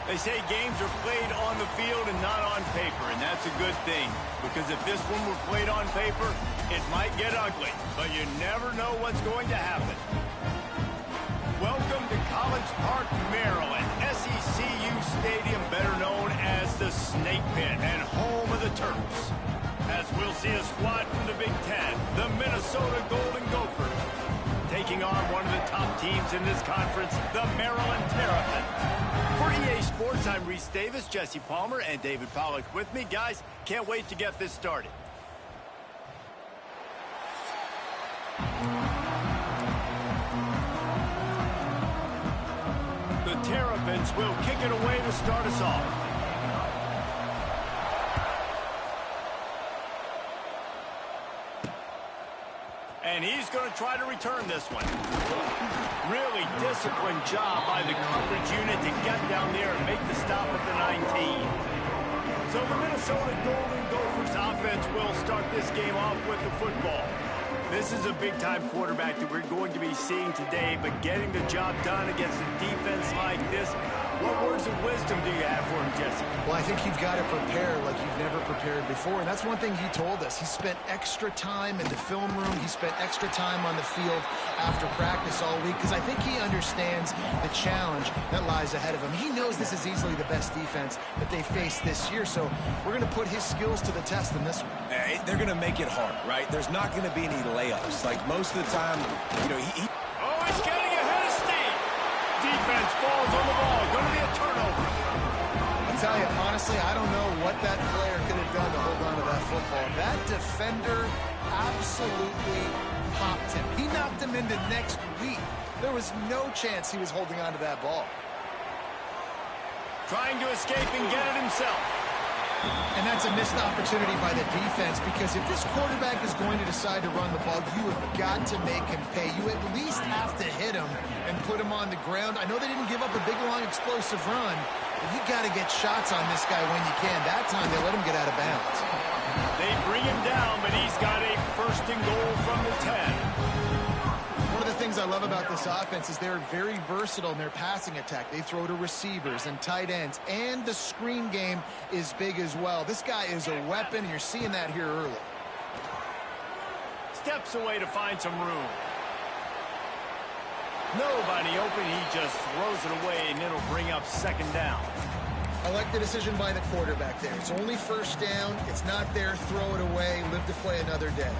They say games are played on the field and not on paper, and that's a good thing. Because if this one were played on paper, it might get ugly. But you never know what's going to happen. Welcome to College Park, Maryland. SECU Stadium, better known as the Snake Pit and home of the Terps. As we'll see a squad from the Big Ten, the Minnesota Golden Gophers, taking on one of the top teams in this conference, the Maryland Terrapins. For EA Sports, I'm Reese Davis, Jesse Palmer, and David Pollack with me. Guys, can't wait to get this started. The Terrapins will kick it away to start us off. And he's going to try to return this one. Really disciplined job by the coverage unit to get down there and make the stop at the 19. So the Minnesota Golden Gophers offense will start this game off with the football. This is a big-time quarterback that we're going to be seeing today, but getting the job done against a defense like this, what words of wisdom do you have for him, Jesse? Well, I think you've got to prepare like you've never prepared before, and that's one thing he told us. He spent extra time in the film room. He spent extra time on the field after practice all week because I think he understands the challenge that lies ahead of him. He knows this is easily the best defense that they face this year, so we're going to put his skills to the test in this one. They're going to make it hard, right? There's not going to be any layups. Like most of the time, you know, Oh, he's getting ahead of steam. Defense falls on the ball. Going to be a turnover. I'll tell you, honestly, I don't know what that player could have done to hold on to that football. That defender absolutely popped him. He knocked him into next week. There was no chance he was holding on to that ball. Trying to escape and get it himself. And that's a missed opportunity by the defense because if this quarterback is going to decide to run the ball, you have got to make him pay. You at least have to hit him and put him on the ground. I know they didn't give up a big, long, explosive run, but you got to get shots on this guy when you can. That time, they let him get out of bounds. They bring him down, but he's got a first and goal from the 10. One of the things I love about this offense is they're very versatile in their passing attack. They throw to receivers and tight ends, and the screen game is big as well. This guy is a weapon, and you're seeing that here early. Steps away to find some room. Nobody open. He just throws it away, and it'll bring up second down. I like the decision by the quarterback there. It's only first down. It's not there. Throw it away. Live to play another day.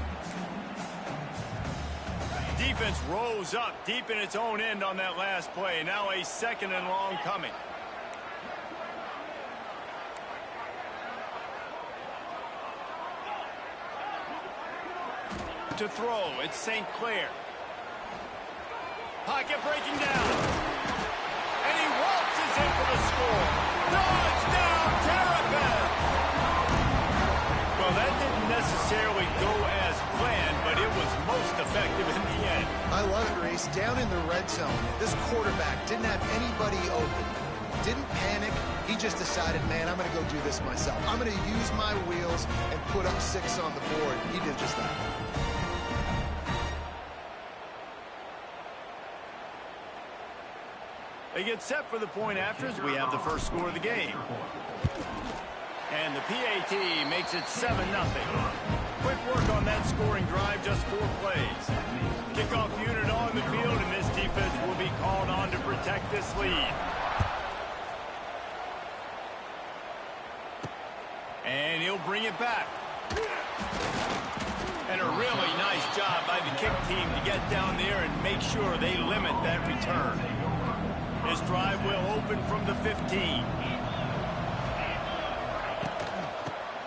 Defense rose up deep in its own end on that last play. Now a second and long coming. To throw, it's St. Clair. Pocket breaking down. And he waltzes in for the score. Touchdown, Terrapins! Well, that didn't necessarily go as planned, but it was most effective in the end. I love it, Reese. Down in the red zone, this quarterback didn't have anybody open. Didn't panic. He just decided, man, I'm going to go do this myself. I'm going to use my wheels and put up 6 on the board. He did just that. They get set for the point afters. We have the first score of the game. And the PAT makes it 7-0. Quick work on that scoring drive, just 4 plays. Kickoff unit on the field, and this defense will be called on to protect this lead. And he'll bring it back. And a really nice job by the kick team to get down there and make sure they limit that return. This drive will open from the 15.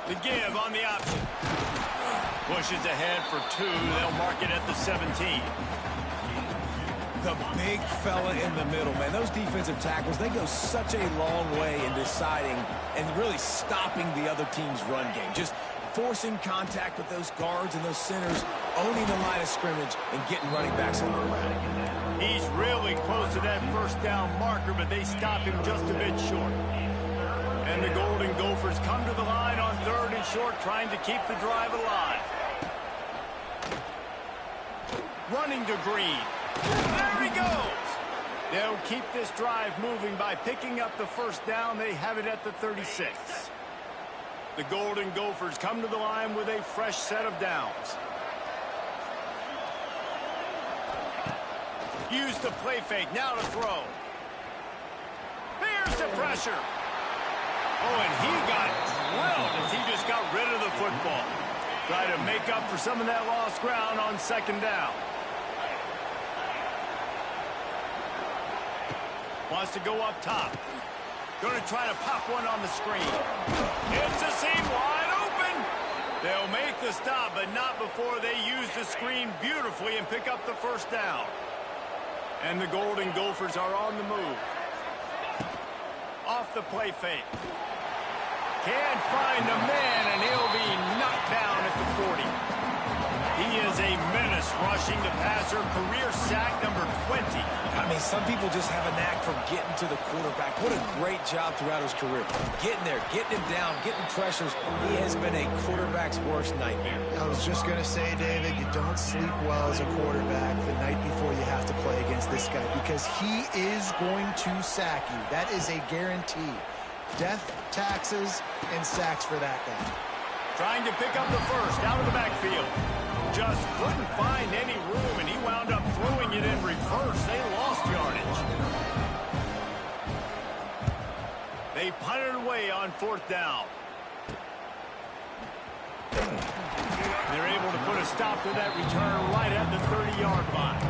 The give on the option. Pushes ahead for 2. They'll mark it at the 17. The big fella in the middle, man. Those defensive tackles, they go such a long way in deciding and really stopping the other team's run game. Just forcing contact with those guards and those centers, owning the line of scrimmage, and getting running backs on the ground. He's really close to that first down marker, but they stop him just a bit short. And the Golden Gophers come to the line on 3rd and short, trying to keep the drive alive. Running to Green. There he goes. They'll keep this drive moving by picking up the first down. They have it at the 36. The Golden Gophers come to the line with a fresh set of downs. Use the play fake. Now to throw. Here's the pressure. Oh, and he got drilled as he just got rid of the football. Try to make up for some of that lost ground on second down. Wants to go up top. Going to try to pop one on the screen. It's a seam wide open. They'll make the stop, but not before they use the screen beautifully and pick up the first down. And the Golden Gophers are on the move. Off the play fake. Can't find a man, and he'll be knocked down at the 40. He is a menace rushing the passer. Career sack number 20. I mean, some people just have a knack for getting to the quarterback. What a great job throughout his career. Getting there, getting him down, getting pressures. He has been a quarterback's worst nightmare. I was just going to say, David, you don't sleep well as a quarterback the night before you have to play against this guy because he is going to sack you. That is a guarantee. Death, taxes, and sacks for that guy. Trying to pick up the first out of the backfield. Just couldn't find any room, and he wound up throwing it in reverse. They lost yardage. They punted away on fourth down. They're able to put a stop to that return right at the 30-yard line.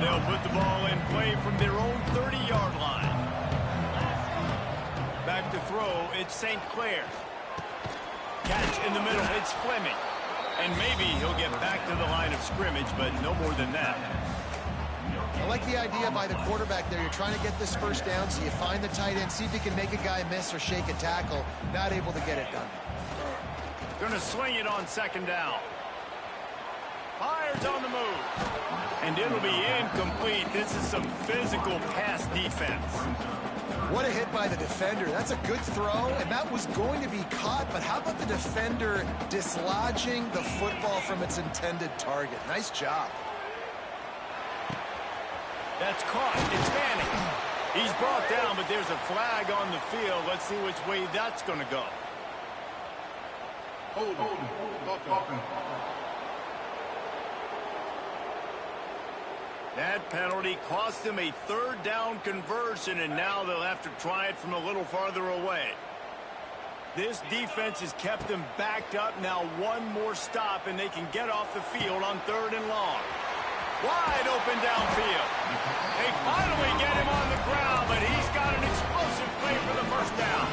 They'll put the ball in play from their own 30-yard line. Back to throw, it's St. Clair. Catch in the middle, it's Fleming. And maybe he'll get back to the line of scrimmage, but no more than that. I like the idea by the quarterback there. You're trying to get this first down, so you find the tight end, see if he can make a guy miss or shake a tackle. Not able to get it done. Going to swing it on second down. Fires on the move. And it'll be incomplete. This is some physical pass defense. What a hit by the defender. That's a good throw, and that was going to be caught, but how about the defender dislodging the football from its intended target? Nice job. That's caught. It's Manning. He's brought down, but there's a flag on the field. Let's see which way that's going to go. Hold on. That penalty cost them a third down conversion, and now they'll have to try it from a little farther away. This defense has kept them backed up. Now one more stop, and they can get off the field on third and long. Wide open downfield. They finally get him on the ground, but he's got an explosive play for the first down.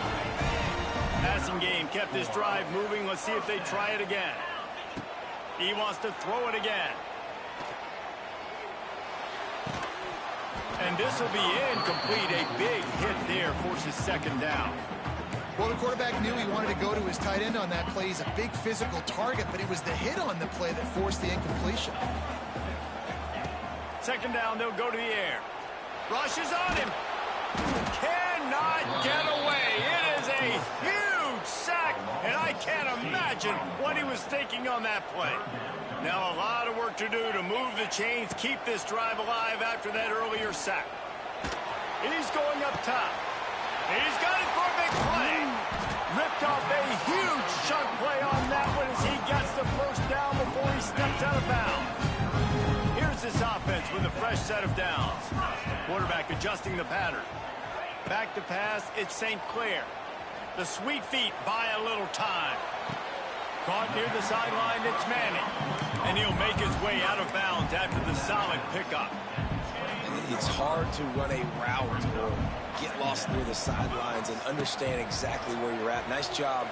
Passing game kept this drive moving. Let's see if they try it again. He wants to throw it again. And this will be incomplete. A big hit there forces second down. Well, the quarterback knew he wanted to go to his tight end on that play. He's a big physical target, but it was the hit on the play that forced the incompletion. Second down, they'll go to the air. Rushes on him. Cannot get away. It is a huge sack, and I can't imagine what he was thinking on that play. Now a lot of work to do to move the chains, keep this drive alive after that earlier sack. He's going up top. He's got it for a big play. Ripped off a huge chunk play on that one as he gets the first down before he steps out of bounds. Here's this offense with a fresh set of downs. Quarterback adjusting the pattern. Back to pass, it's St. Clair. The sweet feet buy a little time. Caught near the sideline, it's Manning. And he'll make his way out of bounds after the solid pickup. It's hard to run a route or get lost near the sidelines and understand exactly where you're at. Nice job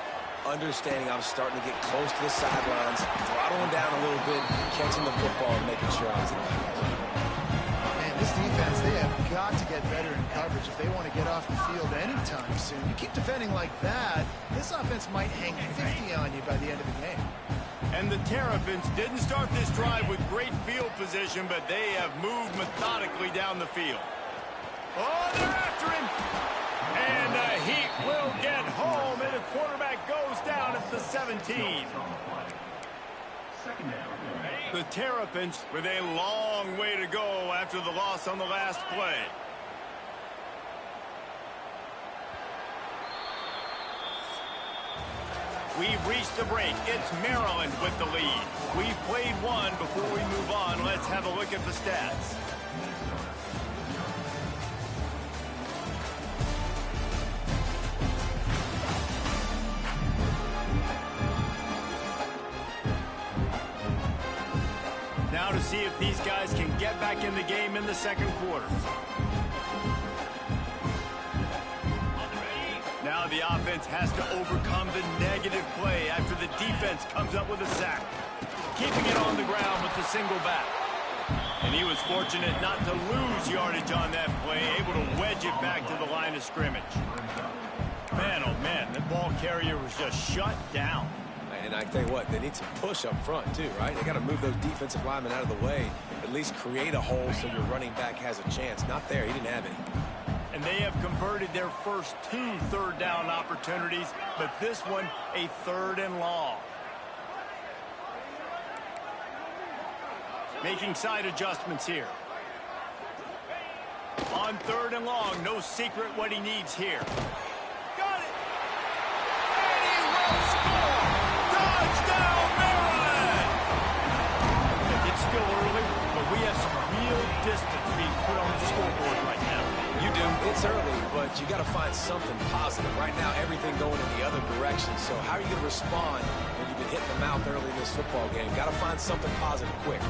understanding I'm starting to get close to the sidelines, throttling down a little bit, catching the football and making sure I was in my place. Man, this defense, they have got to get better in coverage if they want to get off the field anytime soon. You keep defending like that, this offense might hang 50 on you by the end of the game. And the Terrapins didn't start this drive with great field position, but they have moved methodically down the field. Oh, they're after him. And the Heat will get home, and the quarterback goes down at the 17. The Terrapins with a long way to go after the loss on the last play. We've reached the break. It's Maryland with the lead. We've played one. Before we move on, let's have a look at the stats. Now to see if these guys can get back in the game in the second quarter. Now the offense has to overcome the negative play after the defense comes up with a sack. Keeping it on the ground with the single back. And he was fortunate not to lose yardage on that play, able to wedge it back to the line of scrimmage. Man, oh man, the ball carrier was just shut down. And I tell you what, they need some push up front too, right? They got to move those defensive linemen out of the way, at least create a hole so your running back has a chance. Not there, he didn't have any. And they have converted their first 2 third-down opportunities, but this one a 3rd and long. Making side adjustments here. On 3rd and long, no secret what he needs here. Got it! And he will score! Touchdown, Maryland! It's still early, but we have some real distance being put on the scoreboard right now. You do. It's early, but you got to find something positive. Right now, everything going in the other direction. So how are you going to respond when you've been hit in the mouth early in this football game? Got to find something positive quick.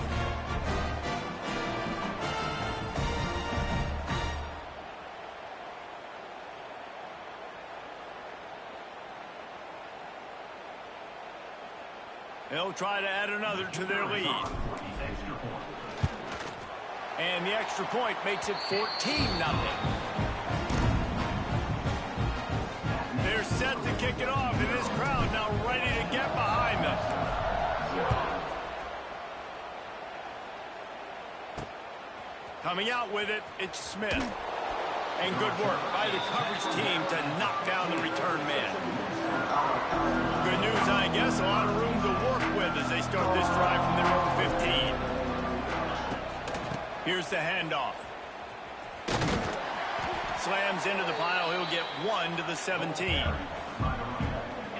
They'll try to add another to their lead. And the extra point makes it 14-0. They're set to kick it off, and this crowd now ready to get behind them. Coming out with it, it's Smith. And good work by the coverage team to knock down the return man. Good news, I guess, a lot of room to work with as they start this drive from their own 15. Here's the handoff. Slams into the pile. He'll get 1 to the 17.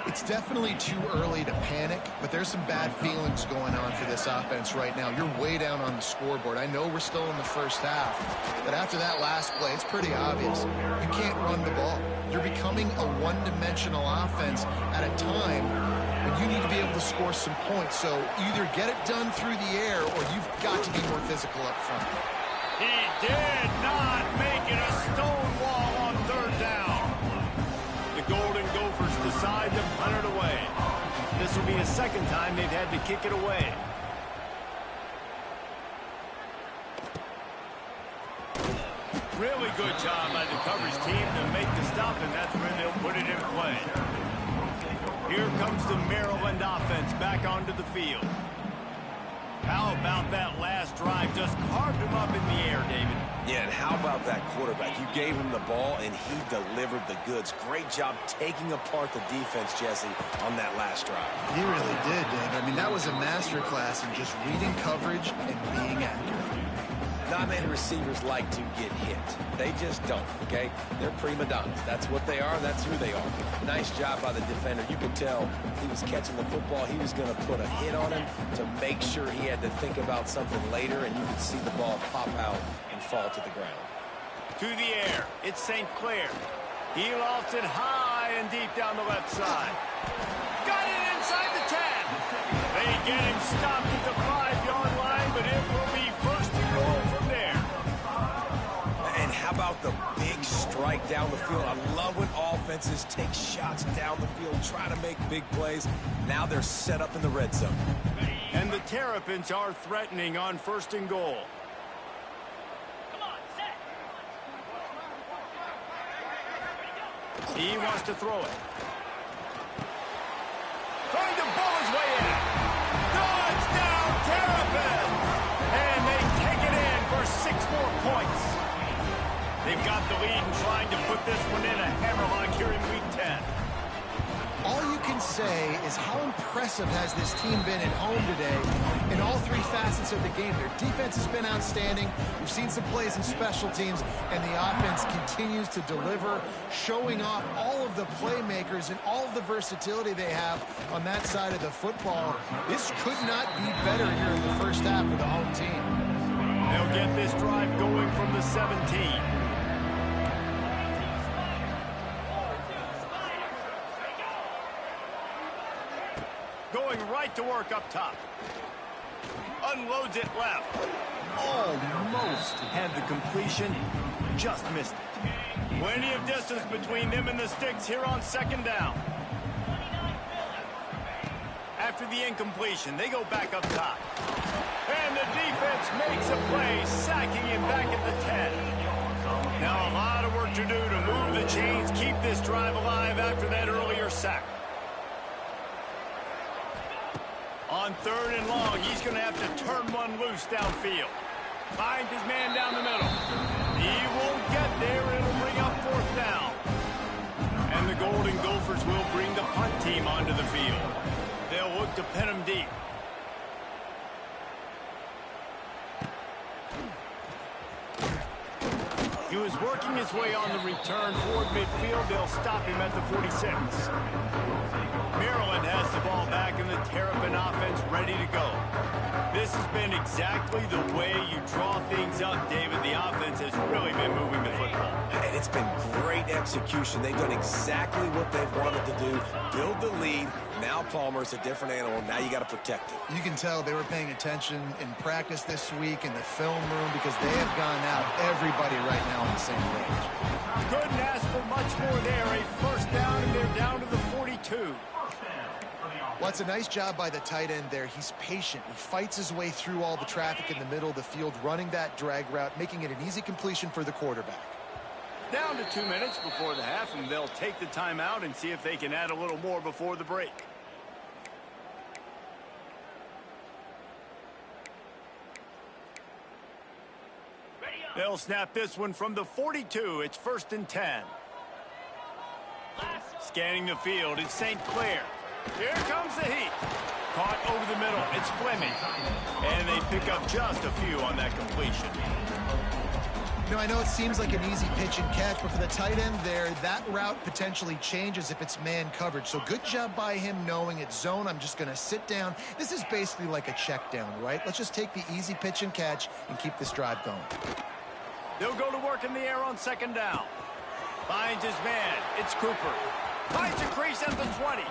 It's definitely too early to panic, but there's some bad feelings going on for this offense right now. You're way down on the scoreboard. I know we're still in the first half, but after that last play, it's pretty obvious. You can't run the ball. You're becoming a one-dimensional offense at a time when you need to be able to score some points. So either get it done through the air or you've got to be more physical up front. He did not make it a stone wall on 3rd down. The Golden Gophers decide to punt it away. This will be the second time they've had to kick it away. Really good job by the coverage team to make the stop, and that's where they'll put it in play. Here comes the Maryland offense back onto the field. How about that last drive? Just carved him up in the air, David. Yeah, and how about that quarterback? You gave him the ball, and he delivered the goods. Great job taking apart the defense, Jesse, on that last drive. He really did, David. I mean, that was a masterclass in just reading coverage and being accurate. Not many receivers like to get hit. They just don't, okay? They're prima donnas. That's what they are. That's who they are. Nice job by the defender. You could tell he was catching the football. He was going to put a hit on him to make sure he had to think about something later, and you could see the ball pop out and fall to the ground. To the air. It's St. Clair. He lost it high and deep down the left side. Got it inside the 10. They get him stopped at the 5-yard line, but it will be first and goal from there. And how about the big strike down the field? I love when offenses take shots down the field, try to make big plays. Now they're set up in the red zone. And the Terrapins are threatening on 1st and goal. He wants to throw it. Trying to bowl his way in. Touchdown, Terrapins! And they take it in for 6 more points. They've got the lead and trying to put this one in a hammerlock here in Week 10. all you can say is how impressive has this team been at home today in all three facets of the game. Their defense has been outstanding. We've seen some plays in special teams, and the offense continues to deliver, showing off all of the playmakers and all of the versatility they have on that side of the football. This could not be better here in the first half of the home team. They'll get this drive going from the 17. Going right to work up top. Unloads it left. Almost had the completion. Just missed it. Plenty of distance between them and the sticks here on second down. After the incompletion, they go back up top. And the defense makes a play, sacking him back at the 10. Now a lot of work to do to move the chains, keep this drive alive after that earlier sack. On third and long, he's going to have to turn one loose downfield. Finds his man down the middle. He won't get there. It'll bring up fourth down. And the Golden Gophers will bring the punt team onto the field. They'll look to pin him deep. He was working his way on the return toward midfield. They'll stop him at the 46. Maryland has the ball back and the Terrapin offense ready to go. This has been exactly the way you draw things up, David. The offense has really been moving the football. And it's been great execution. They've done exactly what they've wanted to do. Build the lead. Now Palmer's a different animal. Now you got to protect it. You can tell they were paying attention in practice this week in the film room because they have gone out everybody right now on the same page. Couldn't ask for much more there. A first down, and they're down to the 42. Well, it's a nice job by the tight end there. He's patient. He fights his way through all the traffic in the middle of the field, running that drag route, making it an easy completion for the quarterback. Down to 2 minutes before the half, and they'll take the timeout and see if they can add a little more before the break. They'll snap this one from the 42. It's 1st and 10. Scanning the field, it's St. Clair. Here comes the heat. Caught over the middle, it's Fleming. And they pick up just a few on that completion. Now, I know it seems like an easy pitch and catch, but for the tight end there, that route potentially changes if it's man coverage. So good job by him knowing it's zone. I'm just going to sit down. This is basically like a check down, right? Let's just take the easy pitch and catch and keep this drive going. They'll go to work in the air on second down. Finds his man. It's Cooper. Finds a crease at the 20.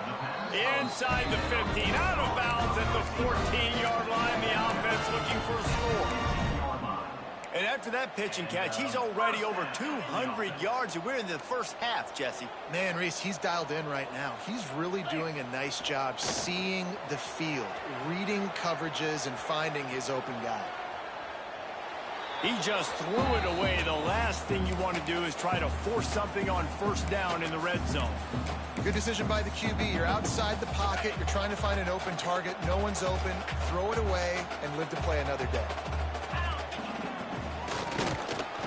Inside the 15. Out of bounds at the 14-yard line. The offense looking for a score. And after that pitch and catch, he's already over 200 yards, and we're in the first half, Jesse. Man, Reese, he's dialed in right now. He's really doing a nice job seeing the field, reading coverages, and finding his open guy. He just threw it away. The last thing you want to do is try to force something on first down in the red zone. Good decision by the QB. You're outside the pocket. You're trying to find an open target. No one's open. Throw it away and live to play another day.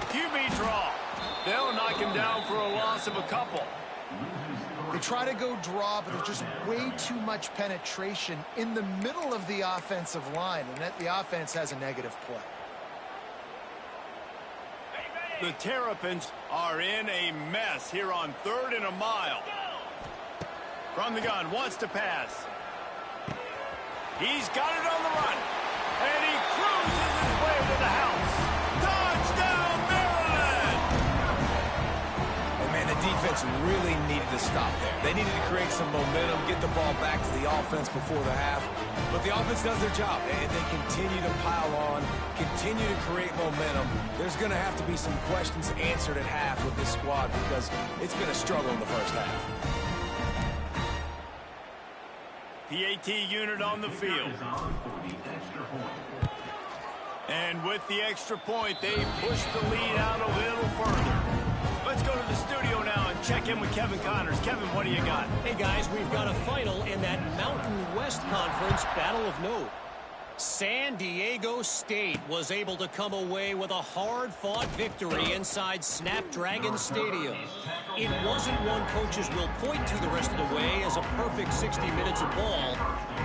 QB draw. They'll knock him down for a loss of a couple. They try to go draw, but there's just way too much penetration in the middle of the offensive line, and that the offense has a negative play. The Terrapins are in a mess here on 3rd and a mile. From the gun, wants to pass. He's got it on the run. And he cruises his way to the house. Touchdown, Maryland! Oh, man, the defense really needed to stop there. They needed to create some momentum, get the ball back to the offense before the half. But the offense does their job, and they continue to pile on, continue to create momentum. There's going to have to be some questions answered at half with this squad because it's been a struggle in the first half. PAT unit on the field. And with the extra point, they push the lead out a little further. Let's go to the studio now and check in with Kevin Connors. Kevin, what do you got? Hey, guys, we've got a final in that Mountain West Conference Battle of Note. San Diego State was able to come away with a hard-fought victory inside Snapdragon Stadium. It wasn't one coaches will point to the rest of the way as a perfect 60 minutes of ball,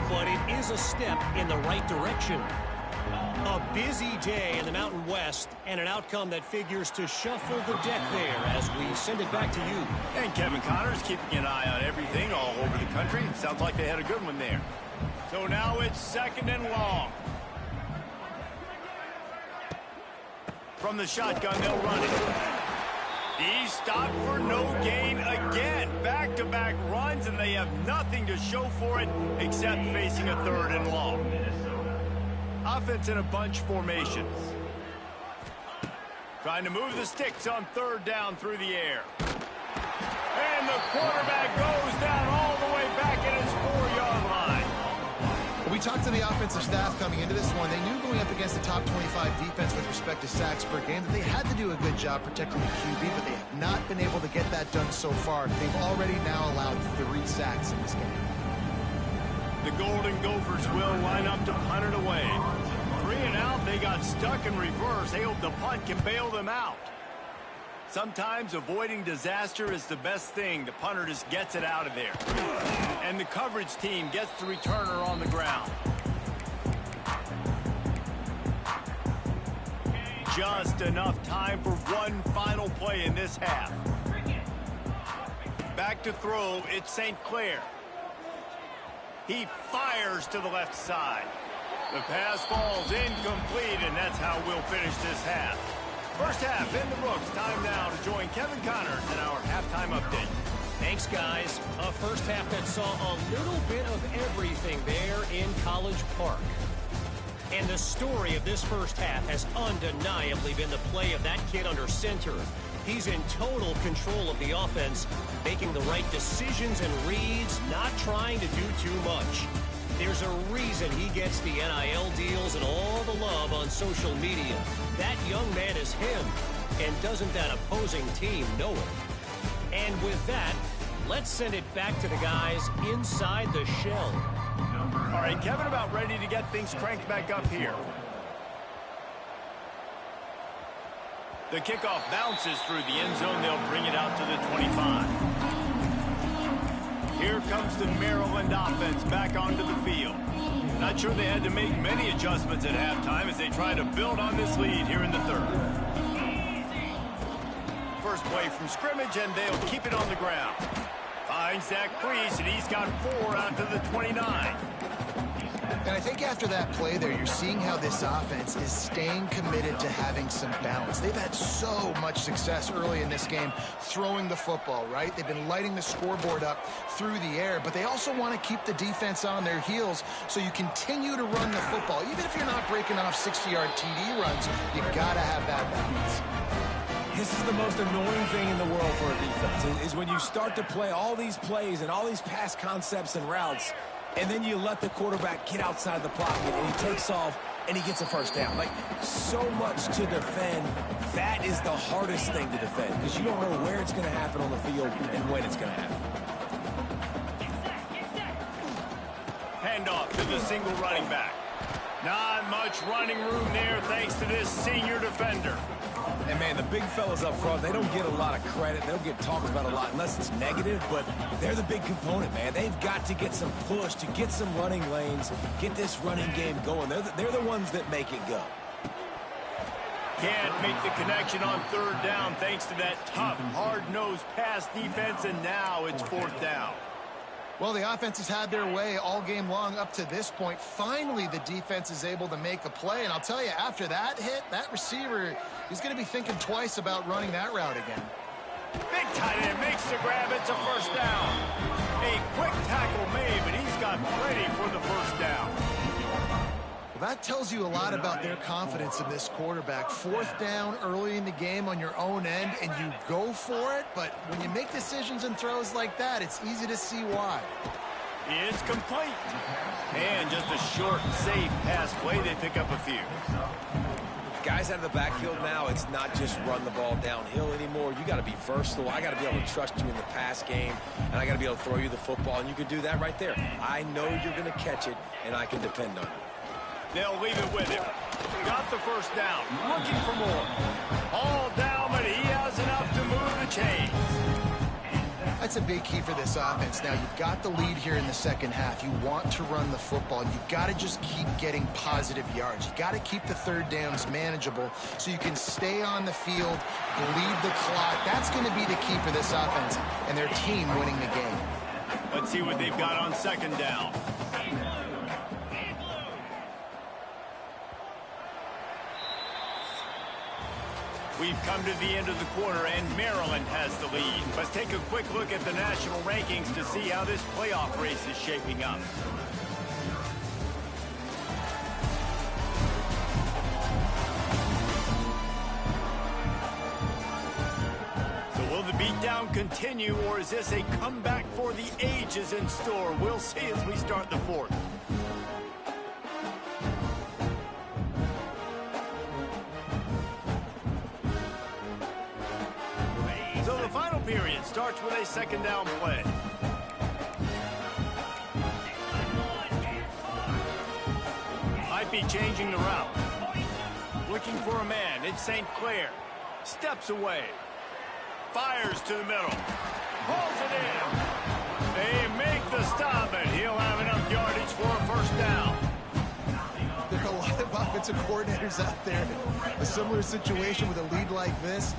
but it is a step in the right direction. A busy day in the Mountain West and an outcome that figures to shuffle the deck there as we send it back to you. And Kevin Connors keeping an eye on everything all over the country. Sounds like they had a good one there. So now it's 2nd and long. From the shotgun, they'll run it. He's stopped for no gain again. Back-to-back runs, and they have nothing to show for it except facing a 3rd and long. Offense in a bunch formation. Trying to move the sticks on 3rd down through the air. And the quarterback goes down all the way back at his 4-yard line. We talked to the offensive staff coming into this one. They knew going up against the top 25 defense with respect to sacks per game that they had to do a good job protecting the QB, but they have not been able to get that done so far. They've already now allowed 3 sacks in this game. The Golden Gophers will line up to punt it away. 3 and out, they got stuck in reverse. They hope the punt can bail them out. Sometimes avoiding disaster is the best thing. The punter just gets it out of there. And the coverage team gets the returner on the ground. Just enough time for one final play in this half. Back to throw, it's St. Clair. He fires to the left side. The pass falls incomplete, and that's how we'll finish this half. First half in the books. Time now to join Kevin Connors in our halftime update. Thanks, guys. A first half that saw a little bit of everything there in College Park. And the story of this first half has undeniably been the play of that kid under center. He's in total control of the offense, making the right decisions and reads, not trying to do too much. There's a reason he gets the NIL deals and all the love on social media. That young man is him, and doesn't that opposing team know it? And with that, let's send it back to the guys inside the shell. All right, Kevin, about ready to get things cranked back up here. The kickoff bounces through the end zone. They'll bring it out to the 25. Here comes the Maryland offense back onto the field. Not sure they had to make many adjustments at halftime as they try to build on this lead here in the 3rd. First play from scrimmage, and they'll keep it on the ground. Finds that crease, and he's got 4 out to the 29. And I think after that play there, you're seeing how this offense is staying committed to having some balance. They've had so much success early in this game throwing the football, right? They've been lighting the scoreboard up through the air, but they also want to keep the defense on their heels so you continue to run the football. Even if you're not breaking off 60-yard TD runs, you got to have that balance. This is the most annoying thing in the world for a defense, is when you start to play all these plays and all these pass concepts and routes, and then you let the quarterback get outside the pocket, and he takes off, and he gets a first down. Like, so much to defend. That is the hardest thing to defend, because you don't know where it's going to happen on the field and when it's going to happen. Handoff to the single running back. Not much running room there thanks to this senior defender. And, man, the big fellas up front, they don't get a lot of credit. They don't get talked about a lot unless it's negative, but they're the big component, man. They've got to get some push, to get some running lanes, get this running game going. They're the ones that make it go. Can't make the connection on 3rd down thanks to that tough, hard-nosed pass defense, and now it's 4th down. Well, the offense has had their way all game long up to this point. Finally, the defense is able to make a play. And I'll tell you, after that hit, that receiver is going to be thinking twice about running that route again. Big tight end makes the grab. It's a first down. A quick tackle made, but he's got plenty for the first down. Well, that tells you a lot about their confidence in this quarterback. 4th down early in the game on your own end, and you go for it. But when you make decisions and throws like that, it's easy to see why. It's complete. And just a short, safe pass play. They pick up a few. Guys out of the backfield now, it's not just run the ball downhill anymore. You got to be versatile. I got to be able to trust you in the pass game, and I got to be able to throw you the football, and you can do that right there. I know you're going to catch it, and I can depend on you. They'll leave it with him. Got the first down. Looking for more. All down, but he has enough to move the chains. That's a big key for this offense. Now, you've got the lead here in the second half. You want to run the football. You've got to just keep getting positive yards. You've got to keep the third downs manageable so you can stay on the field, bleed the clock. That's going to be the key for this offense and their team winning the game. Let's see what they've got on second down. We've come to the end of the quarter, and Maryland has the lead. Let's take a quick look at the national rankings to see how this playoff race is shaping up. So will the beatdown continue, or is this a comeback for the ages in store? We'll see as we start the fourth. So the final period starts with a second down play. Might be changing the route. Looking for a man. It's St. Clair. Steps away. Fires to the middle. Pulls it in. They make the stop, and he'll have enough yardage for a first down. There are a lot of offensive coordinators out there in a similar situation with a lead like this.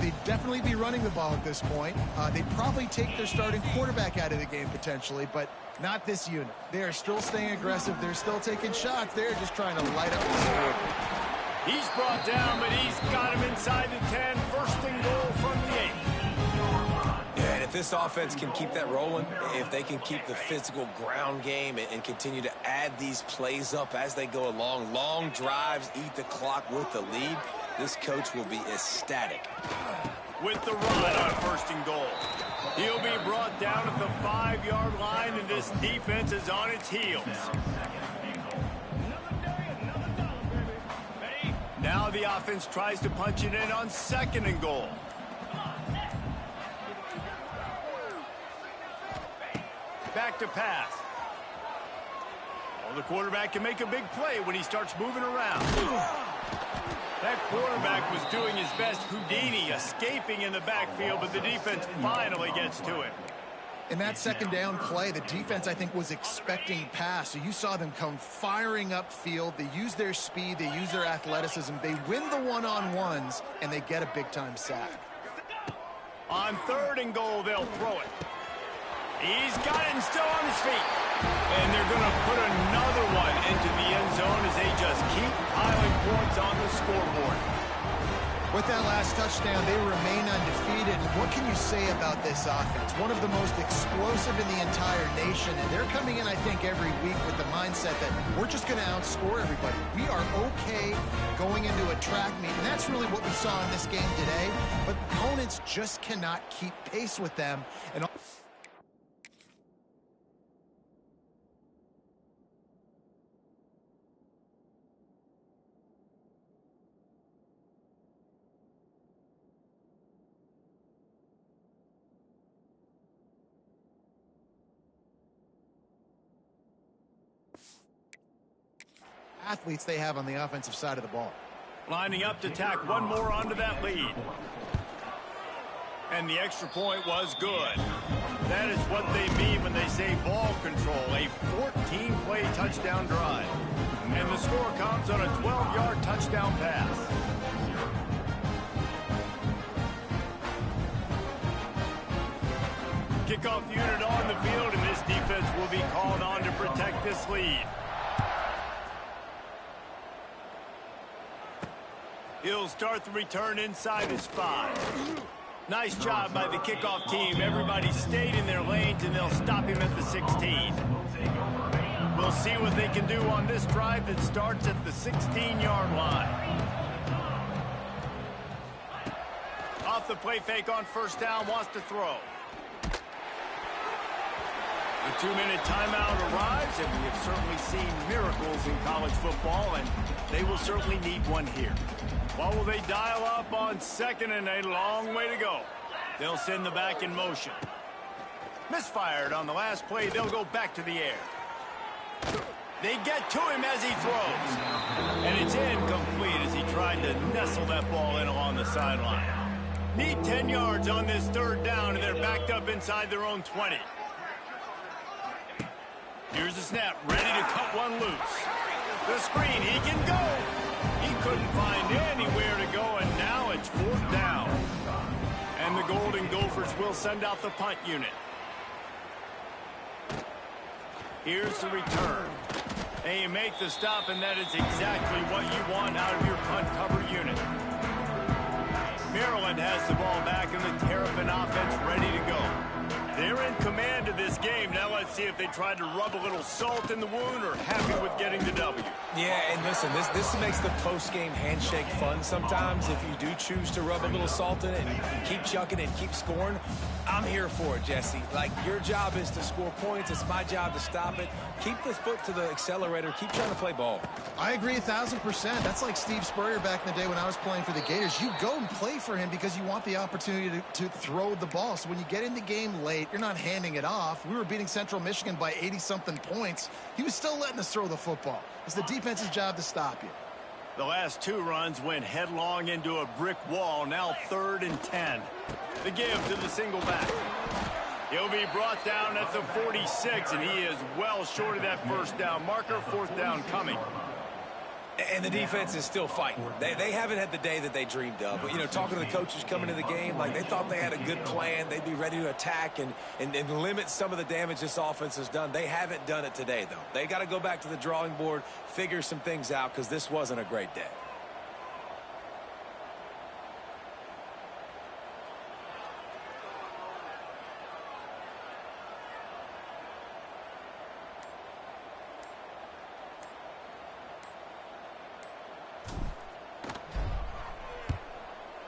They'd definitely be running the ball at this point. They'd probably take their starting quarterback out of the game potentially, but not this unit. They are still staying aggressive. They're still taking shots. They're just trying to light up the score. He's brought down, but he's got him inside the 10. First and goal from the 8. Yeah, and if this offense can keep that rolling, if they can keep the physical ground game and continue to add these plays up as they go along, long drives, eat the clock with the lead, this coach will be ecstatic. With the run on first and goal. He'll be brought down at the 5-yard line, and this defense is on its heels. Now the offense tries to punch it in on second and goal. Back to pass. Well, the quarterback can make a big play when he starts moving around. That quarterback was doing his best Houdini, escaping in the backfield, but the defense finally gets to it. In that second down play, the defense, I think, was expecting pass. So you saw them come firing upfield. They use their speed. They use their athleticism. They win the one-on-ones, and they get a big-time sack. On third and goal, they'll throw it. He's got it and still on his feet. And they're going to put another one into the end zone as they just keep piling points on the scoreboard. With that last touchdown, they remain undefeated. And what can you say about this offense? One of the most explosive in the entire nation. And they're coming in, I think, every week with the mindset that we're just going to outscore everybody. We are okay going into a track meet. And that's really what we saw in this game today. But opponents just cannot keep pace with them. And athletes they have on the offensive side of the ball. Lining up to tack one more onto that lead. And the extra point was good. That is what they mean when they say ball control, a 14-play touchdown drive. And the score comes on a 12-yard touchdown pass. Kickoff unit on the field, and this defense will be called on to protect this lead. He'll start the return inside his 5. Nice job by the kickoff team. Everybody stayed in their lanes, and they'll stop him at the 16. We'll see what they can do on this drive that starts at the 16-yard line. Off the play fake on first down, wants to throw. The 2-minute timeout arrives, and we have certainly seen miracles in college football, and they will certainly need one here. What will they dial up on second and a long way to go? They'll send the back in motion. Misfired on the last play. They'll go back to the air. They get to him as he throws. And it's incomplete as he tried to nestle that ball in along the sideline. Need 10 yards on this third down, and they're backed up inside their own 20. Here's the snap, ready to cut one loose. The screen, he can go. He couldn't find anywhere to go, and now it's fourth down. And the Golden Gophers will send out the punt unit. Here's the return. And you make the stop, and that is exactly what you want out of your punt cover unit. Maryland has the ball back, and the Terrapin offense ready to go. They're in command of this game. Now let's see if they try to rub a little salt in the wound or happy with getting the W. Yeah, and listen, this makes the post-game handshake fun sometimes. If you do choose to rub a little salt in it and keep chucking and keep scoring, I'm here for it, Jesse. Like, your job is to score points. It's my job to stop it. Keep the foot to the accelerator. Keep trying to play ball. I agree 1,000%. That's like Steve Spurrier back in the day when I was playing for the Gators. You go and play for him because you want the opportunity to throw the ball. So when you get in the game late, you're not handing it off. We were beating Central Michigan by 80-something points. He was still letting us throw the football. It's the defense's job to stop you. The last two runs went headlong into a brick wall. Now 3rd and 10. The give to the single back. He'll be brought down at the 46, and he is well short of that first down marker. 4th down coming. And the defense is still fighting. They haven't had the day that they dreamed of. But, you know, talking to the coaches coming into the game, like, they thought they had a good plan. They'd be ready to attack and limit some of the damage this offense has done. They haven't done it today, though. They got to go back to the drawing board, figure some things out, because this wasn't a great day.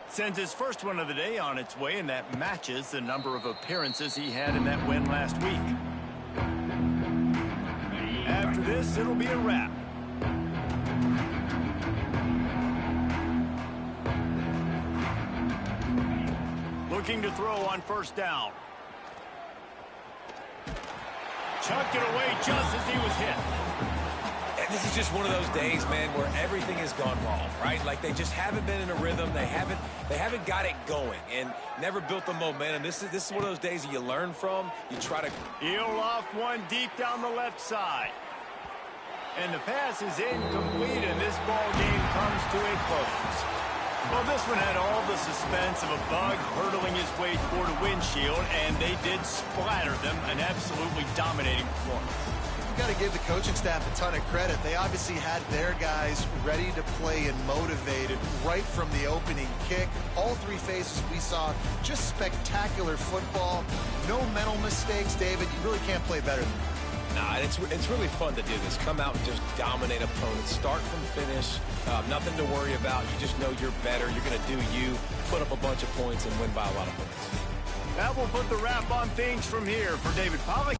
Sends his first one of the day on its way, and that matches the number of appearances he had in that win last week. After this, it'll be a wrap. Looking to throw on first down. Chucked it away just as he was hit. And this is just one of those days, man, where everything has gone wrong, right? Like, they just haven't been in a rhythm. They haven't got it going and never built the momentum. This is one of those days that you learn from. You try to He'll loft one deep down the left side. And the pass is incomplete, and this ball game comes to a close. Well, this one had all the suspense of a bug hurtling his way toward a windshield, and they did splatter them. An absolutely dominating performance. Got to give the coaching staff a ton of credit. They obviously had their guys ready to play and motivated right from the opening kick. All three phases we saw just spectacular football. No mental mistakes, David. You really can't play better than that. Nah, it's really fun to do this. Come out and just dominate opponents. Start from finish. Nothing to worry about. You just know you're better. You're going to do you, put up a bunch of points, and win by a lot of points. That will put the wrap on things from here. For David Pollack.